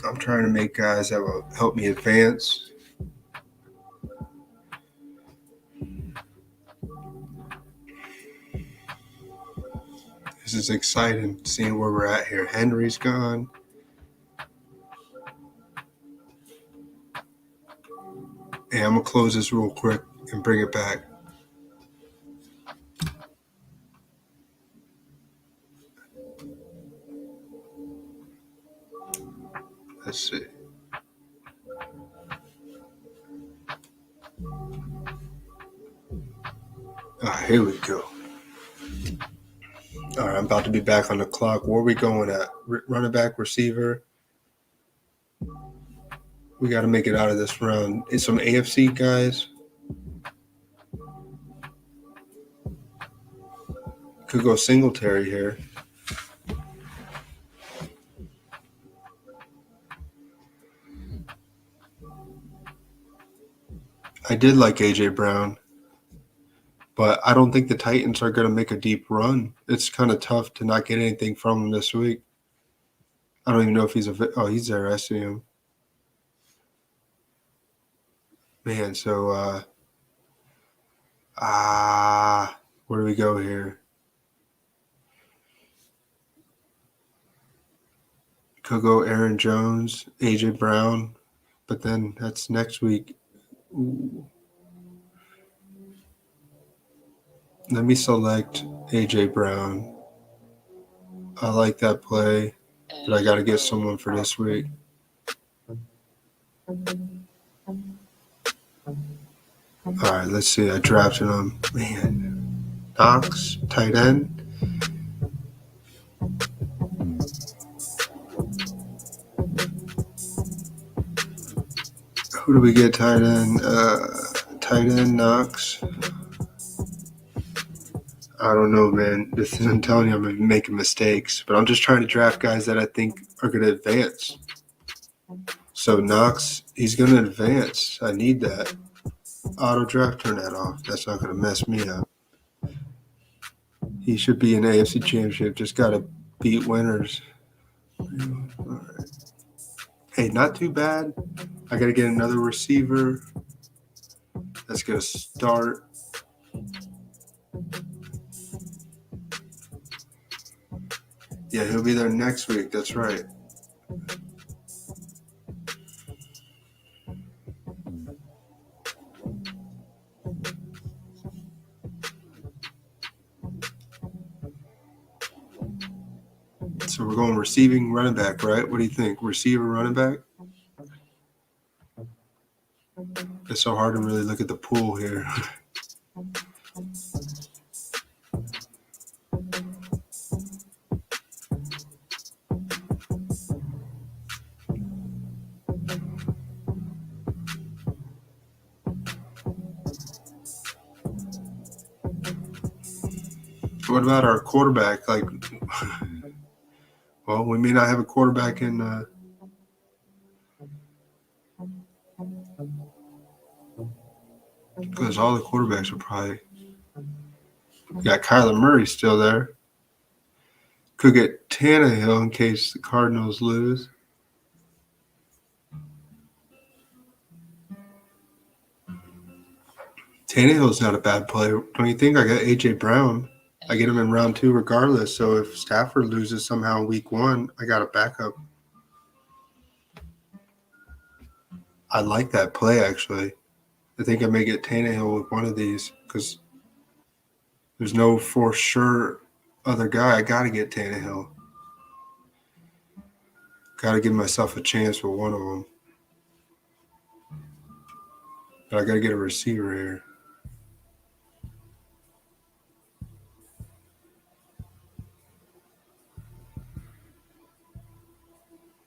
I'm trying to make guys that will help me advance. This is exciting, seeing where we're at here. Henry's gone. Hey, I'm going to close this real quick and bring it back. Let's see. Here we go. All right, I'm about to be back on the clock. Where are we going at? Running back, receiver. We got to make it out of this round. It's some AFC guys. Could go Singletary here. I did like A.J. Brown, but I don't think the Titans are going to make a deep run. It's kind of tough to not get anything from him this week. I don't even know if he's he's there. I see him. Man, so where do we go here? Could go Aaron Jones, A.J. Brown, but then that's next week. Ooh. Let me select A.J. Brown. I like that play, but I got to get someone for this week. All right, let's see. I drafted him. Man. Knox, tight end. Who do we get tight end? Tight end, Knox. I don't know, man. I'm telling you, I'm making mistakes. But I'm just trying to draft guys that I think are going to advance. So Knox, he's going to advance. I need that. Auto draft, turn that off. That's not going to mess me up. He should be in AFC Championship. Just got to beat winners. All right. Hey, not too bad. I got to get another receiver. That's going to start. Yeah, he'll be there next week. That's right. So we're going receiving running back, right? What do you think? Receiver running back? It's so hard to really look at the pool here. What about our quarterback? Like, well, we may not have a quarterback in. Because all the quarterbacks are probably. Got Kyler Murray still there. Could get Tannehill in case the Cardinals lose. Tannehill's not a bad player. Don't you think? I got A.J. Brown. I get him in round 2 regardless. So if Stafford loses somehow in week 1, I got a backup. I like that play, actually. I think I may get Tannehill with one of these because there's no for sure other guy. I got to get Tannehill. Got to give myself a chance with one of them. But I got to get a receiver here.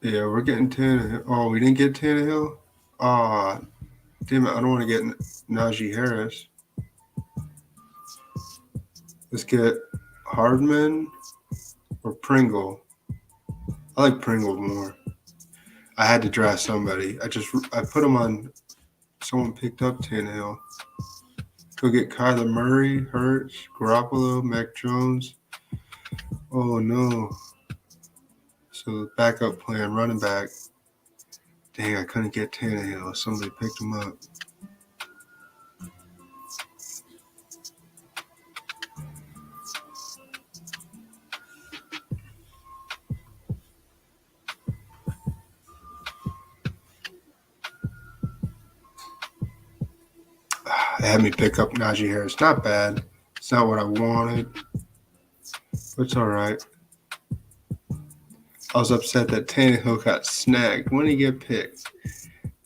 Yeah, we're getting Tannehill. Oh, we didn't get Tannehill? Ah, damn it. I don't want to get Najee Harris. Let's get Hardman or Pringle. I like Pringle more. I had to draft somebody. I put him on. Someone picked up Tannehill. Go get Kyler Murray, Hurts, Garoppolo, Mac Jones. Oh no. So the backup plan, running back. Dang, I couldn't get Tannehill. Somebody picked him up. They had me pick up Najee Harris. Not bad. It's not what I wanted. But it's all right. I was upset that Tannehill got snagged. When did he get picked?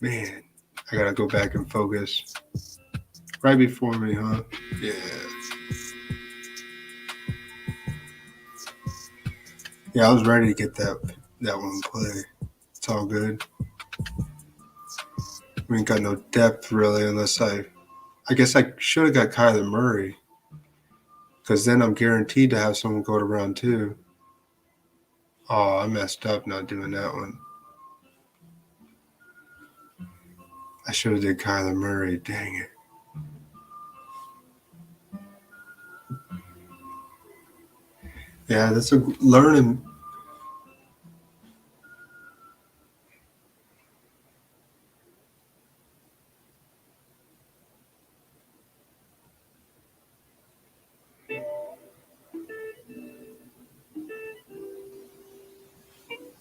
Man, I got to go back and focus. Right before me, huh? Yeah. Yeah, I was ready to get that one play. It's all good. We ain't got no depth, really, unless I guess I should have got Kyler Murray. Because then I'm guaranteed to have someone go to round 2. Oh, I messed up not doing that one. I should have did Kyler Murray. Dang it. Yeah, that's a learning.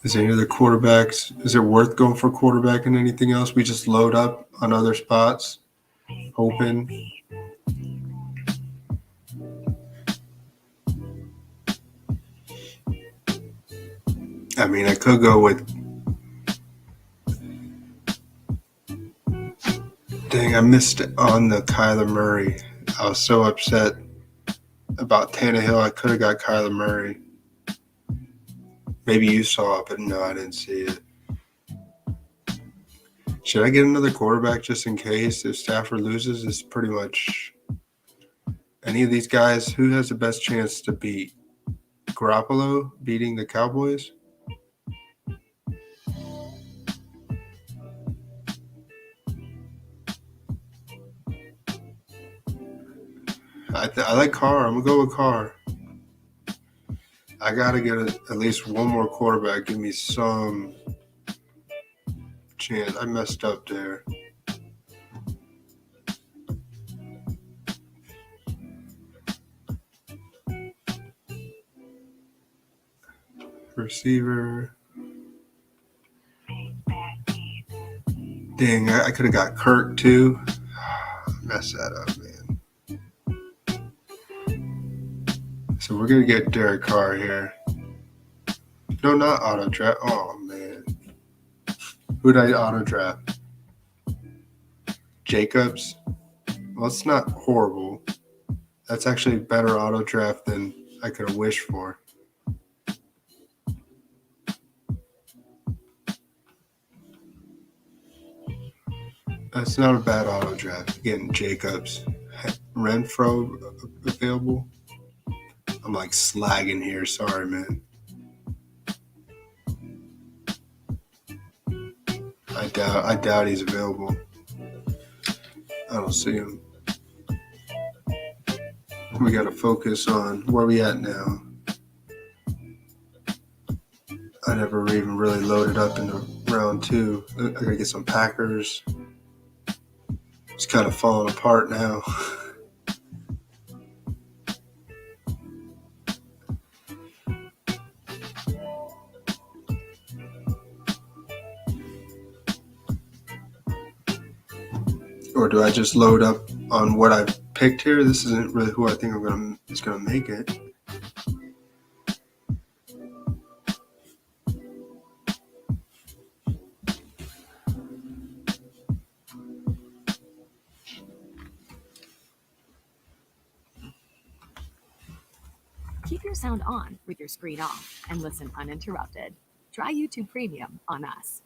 Is there any other quarterbacks? Is it worth going for quarterback and anything else? We just load up on other spots, hoping. I mean, I could go with. Dang, I missed on the Kyler Murray. I was so upset about Tannehill. I could have got Kyler Murray. Maybe you saw it, but no, I didn't see it. Should I get another quarterback just in case if Stafford loses? It's pretty much any of these guys. Who has the best chance to beat Garoppolo beating the Cowboys? I like Carr. I'm going to go with Carr. I gotta get at least one more quarterback. Give me some chance. I messed up there. Receiver. Dang, I could have got Kirk too. Mess that up, man. So we're gonna get Derek Carr here. No, not auto draft. Oh man, who'd I auto draft? Jacobs. Well, it's not horrible. That's actually better auto draft than I could have wished for. That's not a bad auto draft. Getting Jacobs. Renfro available. I'm like slagging here. Sorry, man. I doubt he's available. I don't see him. We got to focus on where we at now. I never even really loaded up into round 2. I got to get some Packers. It's kind of falling apart now. Or do I just load up on what I've picked here? This isn't really who I think is gonna make it. Keep your sound on with your screen off and listen uninterrupted. Try YouTube Premium on us.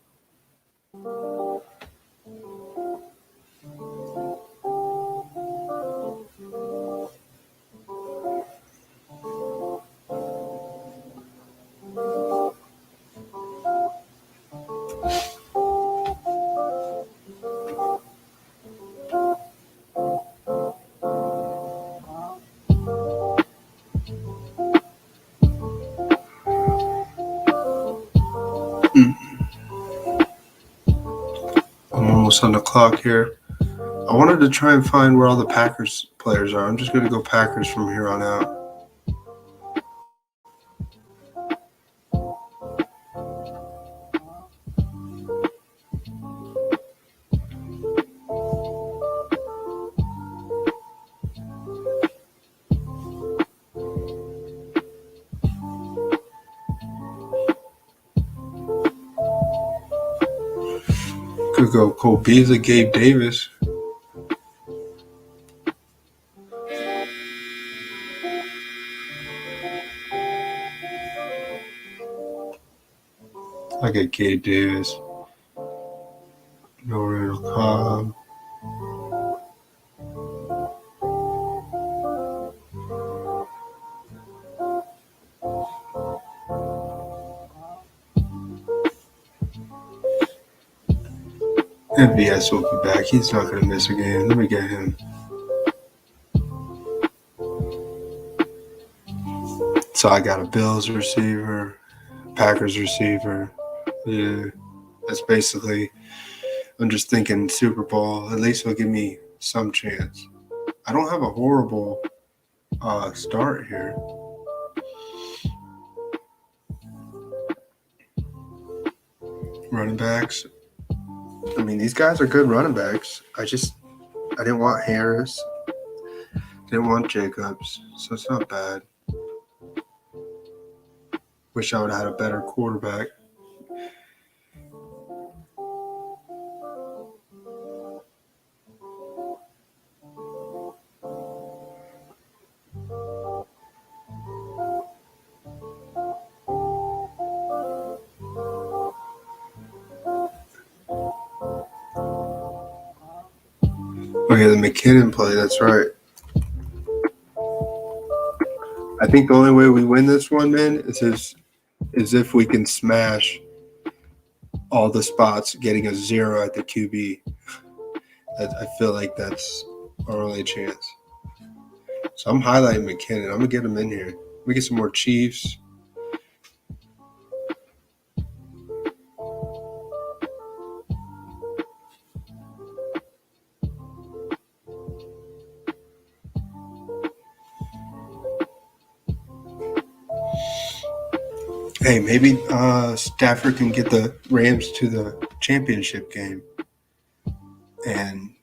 I'm almost on the clock here. I wanted to try and find where all the Packers players are. I'm just going to go Packers from here on out. Could go Cole Beasley, Gabe Davis. I get Gabe Davis. No Randall Cobb. MVS will be back. He's not going to miss a game. Let me get him. So I got a Bills receiver, Packers receiver. Yeah, that's basically, I'm just thinking Super Bowl. At least it'll give me some chance. I don't have a horrible start here. Running backs. I mean, these guys are good running backs. I didn't want Harris. Didn't want Jacobs. So it's not bad. Wish I would have had a better quarterback. Oh yeah, the McKinnon play, that's right. I think the only way we win this one, man, is if we can smash all the spots, getting a 0 at the QB. I feel like that's our only chance. So I'm highlighting McKinnon. I'm going to get him in here. We get some more Chiefs. Hey, maybe Stafford can get the Rams to the championship game, and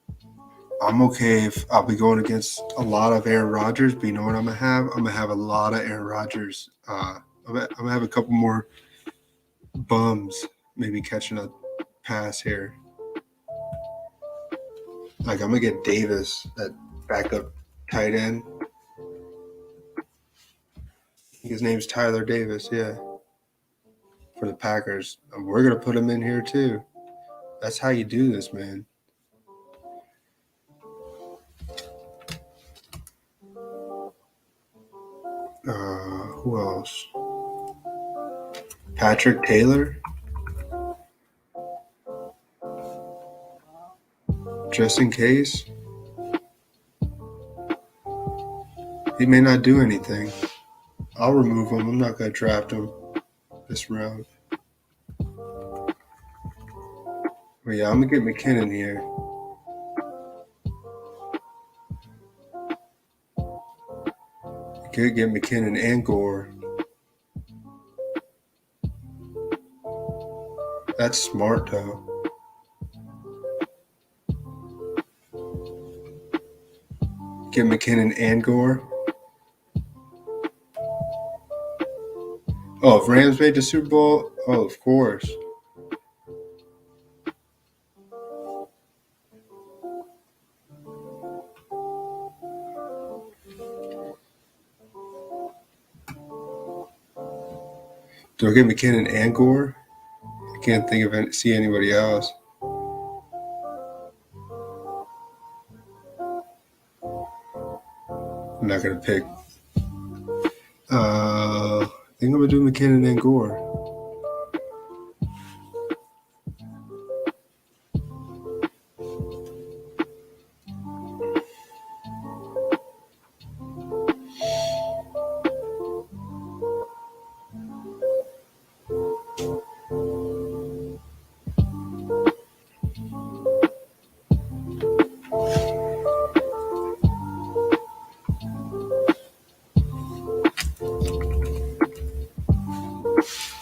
I'm okay if I'll be going against a lot of Aaron Rodgers. But you know what I'm gonna have? I'm gonna have a lot of Aaron Rodgers. I'm gonna have a couple more bums, maybe catching a pass here. Like I'm gonna get Davis, that backup tight end. His name's Tyler Davis, yeah, for the Packers. And we're gonna put him in here too. That's how you do this, man. Who else? Patrick Taylor, just in case. He may not do anything. I'll remove him. I'm not gonna draft him this round. But yeah, I'm gonna get McKinnon here. Could get McKinnon and Gore. That's smart though. Get McKinnon and Gore. Oh, if Rams made the Super Bowl, oh, of course. Do I get McKinnon and Gore? I can't think of see anybody else. I'm not gonna pick. I think I'm gonna do McKinnon and Gore.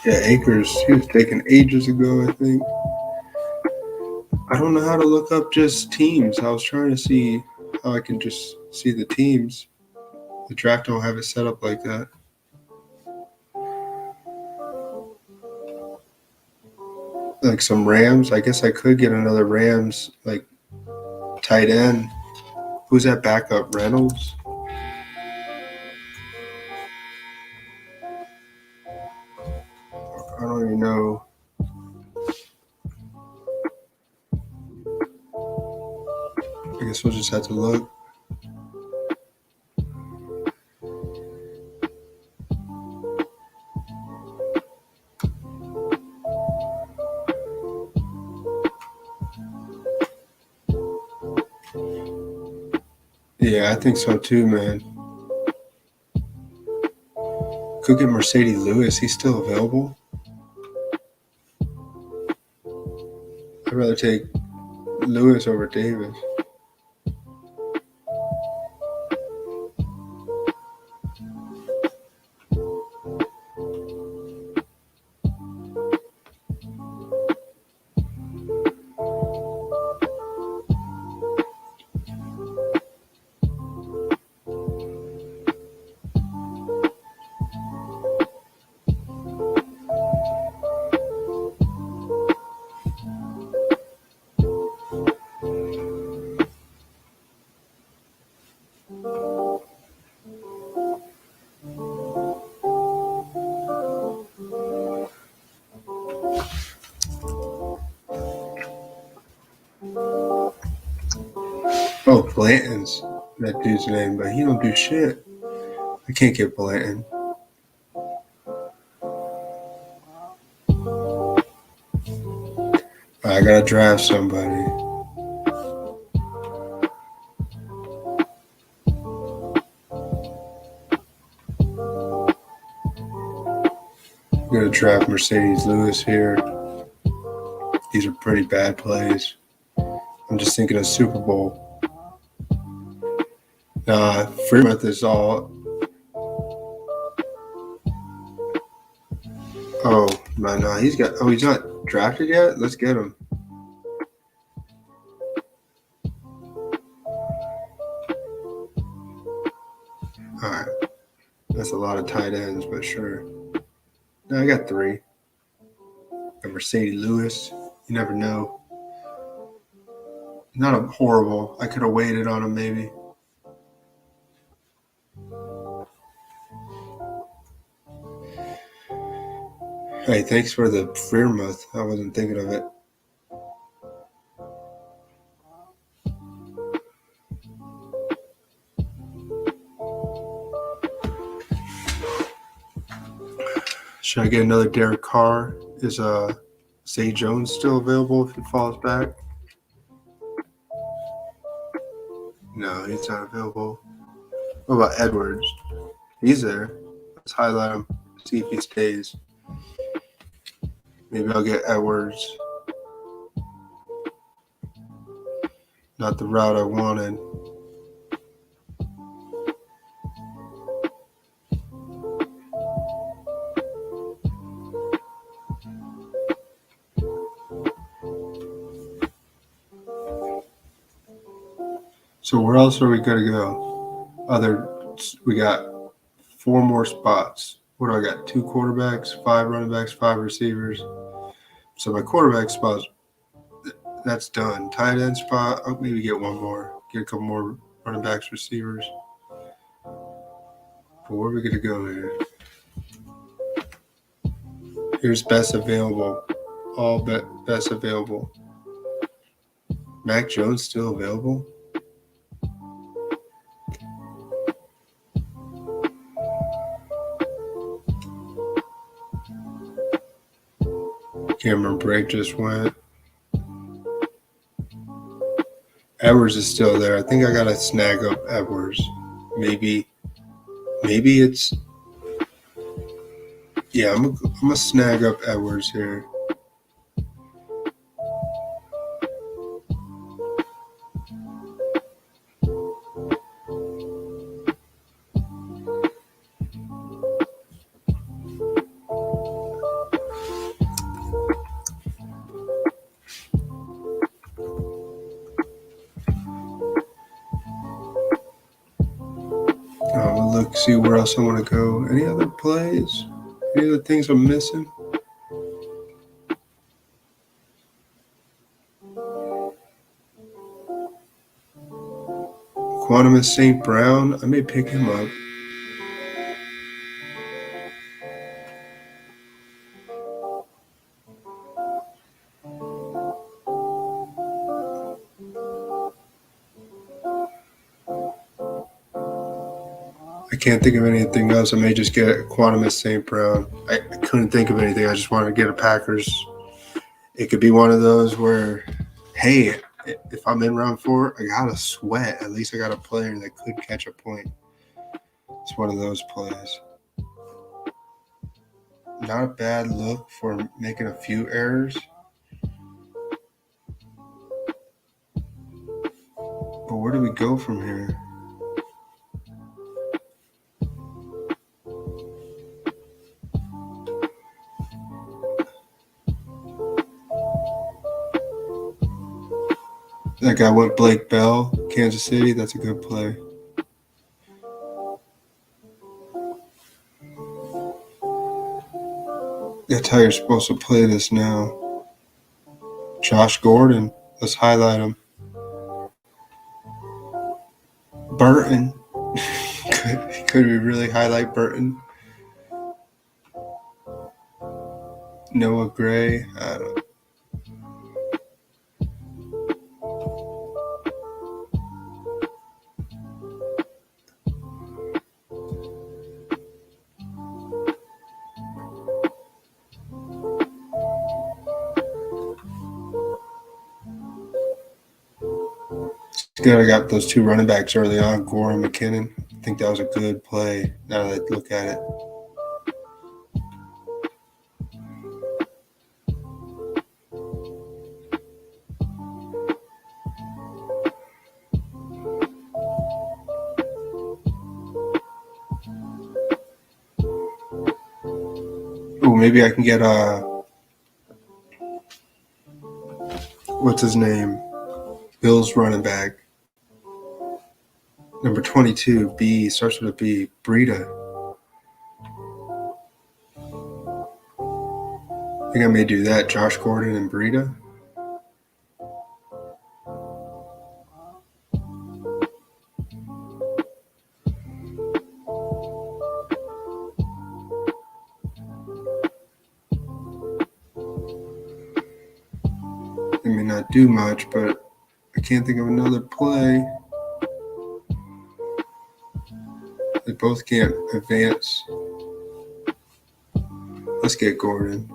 Yeah, Akers, he was taken ages ago, I think. I don't know how to look up just teams. I was trying to see how I can just see the teams. The draft don't have it set up like that. Like some Rams. I guess I could get another Rams, like tight end. Who's that backup? Reynolds? I don't even know. I guess we'll just have to look. Yeah, I think so too, man. Could get Mercedes Lewis. He's still available. I'd rather take Lewis over Davis. Oh, Blanton's that dude's name, but he don't do shit. I can't get Blanton. I gotta draft somebody. I'm gonna draft Mercedes Lewis here. These are pretty bad plays. I'm just thinking of Super Bowl. Nah, Fremont is all. Oh, man, no, he's not drafted yet? Let's get him. All right. That's a lot of tight ends, but sure. No, I got 3. A Mercedes Lewis. You never know. Not a horrible. I could have waited on him maybe. Hey, thanks for the Fearmouth. I wasn't thinking of it. Should I get another Derek Carr? Is Zay Jones still available if it falls back? No, he's not available. What about Edwards? He's there. Let's highlight him. See if he stays. Maybe I'll get Edwards. Not the route I wanted. So where else are we going to go? We got 4 more spots. What do I got? 2 quarterbacks, 5 running backs, 5 receivers. So my quarterback spot, that's done. Tight end spot, I'll maybe get 1 more. Get a couple more running backs, receivers. But where are we going to go here? Here's best available. All best available. Mac Jones still available? Cameron Brake just went. Edwards is still there. I think I gotta snag up Edwards. Maybe it's. Yeah, I'm gonna snag up Edwards here. Look, see where else I want to go. Any other plays? Any other things I'm missing? Quantum St. Brown. I may pick him up. I can't think of anything else. I may just get Quantum St. Brown. I couldn't think of anything. I just wanted to get a Packers. It could be one of those where, hey, if I'm in round 4, I got to sweat. At least I got a player that could catch a point. It's one of those plays. Not a bad look for making a few errors. But where do we go from here? That guy went Blake Bell, Kansas City. That's a good play. That's how you're supposed to play this now. Josh Gordon. Let's highlight him. Burton. Could we really highlight Burton? Noah Gray. I don't know. Good. I got those 2 running backs early on, Gore and McKinnon. I think that was a good play now that I look at it. Oh, maybe I can get what's his name? Bills running back. Number 22, B, starts with a B, Breida. I think I may do that. Josh Gordon and Breida. It may not do much, but I can't think of another play. They both can't advance. Let's get Gordon.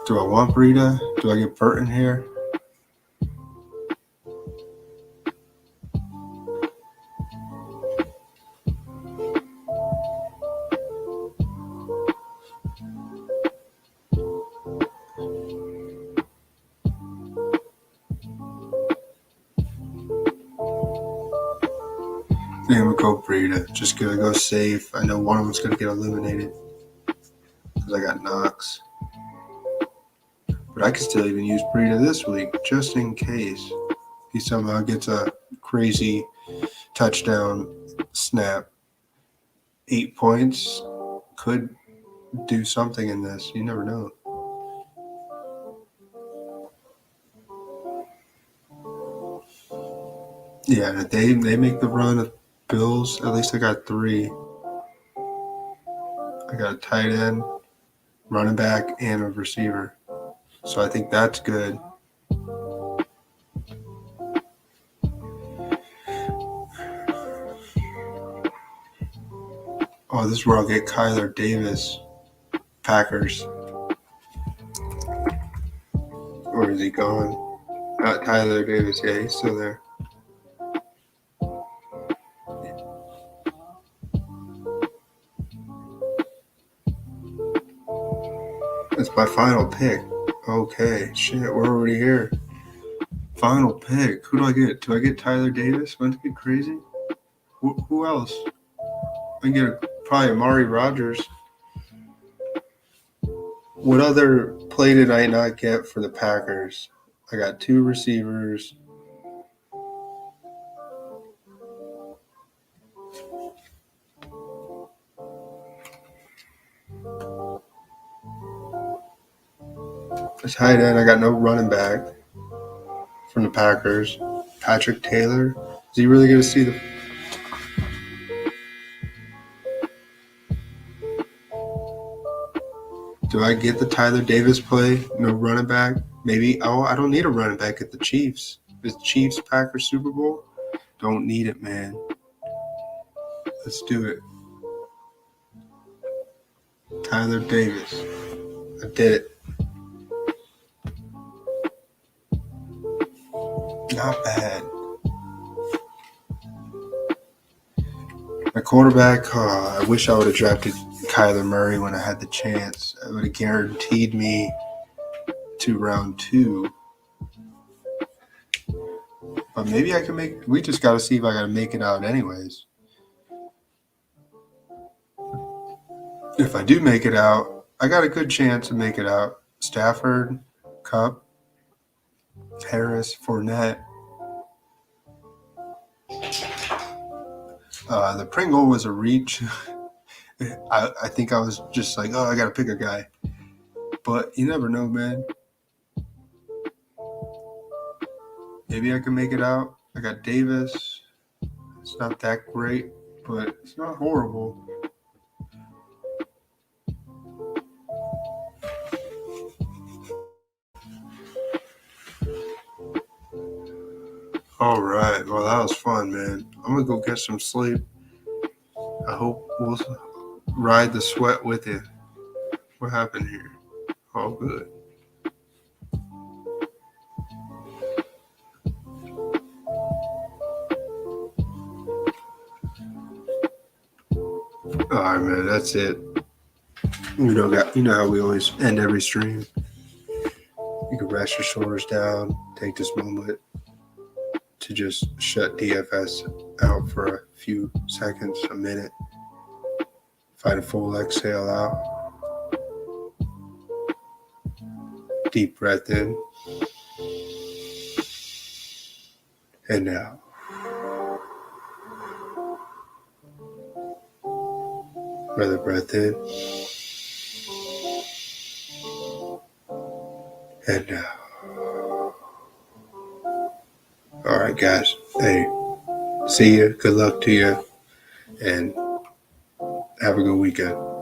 Do I want Breida? Do I get Burton here? I'm gonna go Breida. Just gonna go safe. I know one of them's gonna get eliminated because I got Knox. But I could still even use Breida this week, just in case he somehow gets a crazy touchdown snap. 8 points could do something in this. You never know. Yeah, they make the run of Bills. At least I got 3. I got a tight end, running back, and a receiver. So I think that's good. Oh, this is where I'll get Kyler Davis, Packers. Or is he gone? Tyler Davis, yeah, he's still there. That's my final pick. Okay, shit, we're already here. Final pick. Who do I get? Do I get Tyler Davis? Wouldn't it get crazy? Who else? I can get probably Amari Rodgers. What other play did I not get for the Packers? I got 2 receivers. A tight end. I got no running back from the Packers. Patrick Taylor. Is he really going to see the... Do I get the Tyler Davis play? No running back? Maybe. Oh, I don't need a running back at the Chiefs. The Chiefs Packers Super Bowl? Don't need it, man. Let's do it. Tyler Davis. I did it. Not bad. My quarterback, I wish I would have drafted Kyler Murray when I had the chance. It would have guaranteed me to round 2. But maybe I can make... We just got to see if I got to make it out anyways. If I do make it out, I got a good chance to make it out. Stafford, Kupp, Harris, Fournette. The Pringle was a reach. I think I was just like, oh, I got to pick a guy. But you never know, man. Maybe I can make it out. I got Davis. It's not that great, but it's not horrible. All right. Well, that was fun, man. I'm going to go get some sleep. I hope we'll ride the sweat with you. What happened here? All good. All right, man. That's it. You know how we always end every stream. You can rest your shoulders down. Take this moment to just shut DFS out for a few seconds, a minute, Find a full exhale out. Deep breath in. And out. Another breath in. And out. All right, guys. Hey, see you. Good luck to you. And have a good weekend.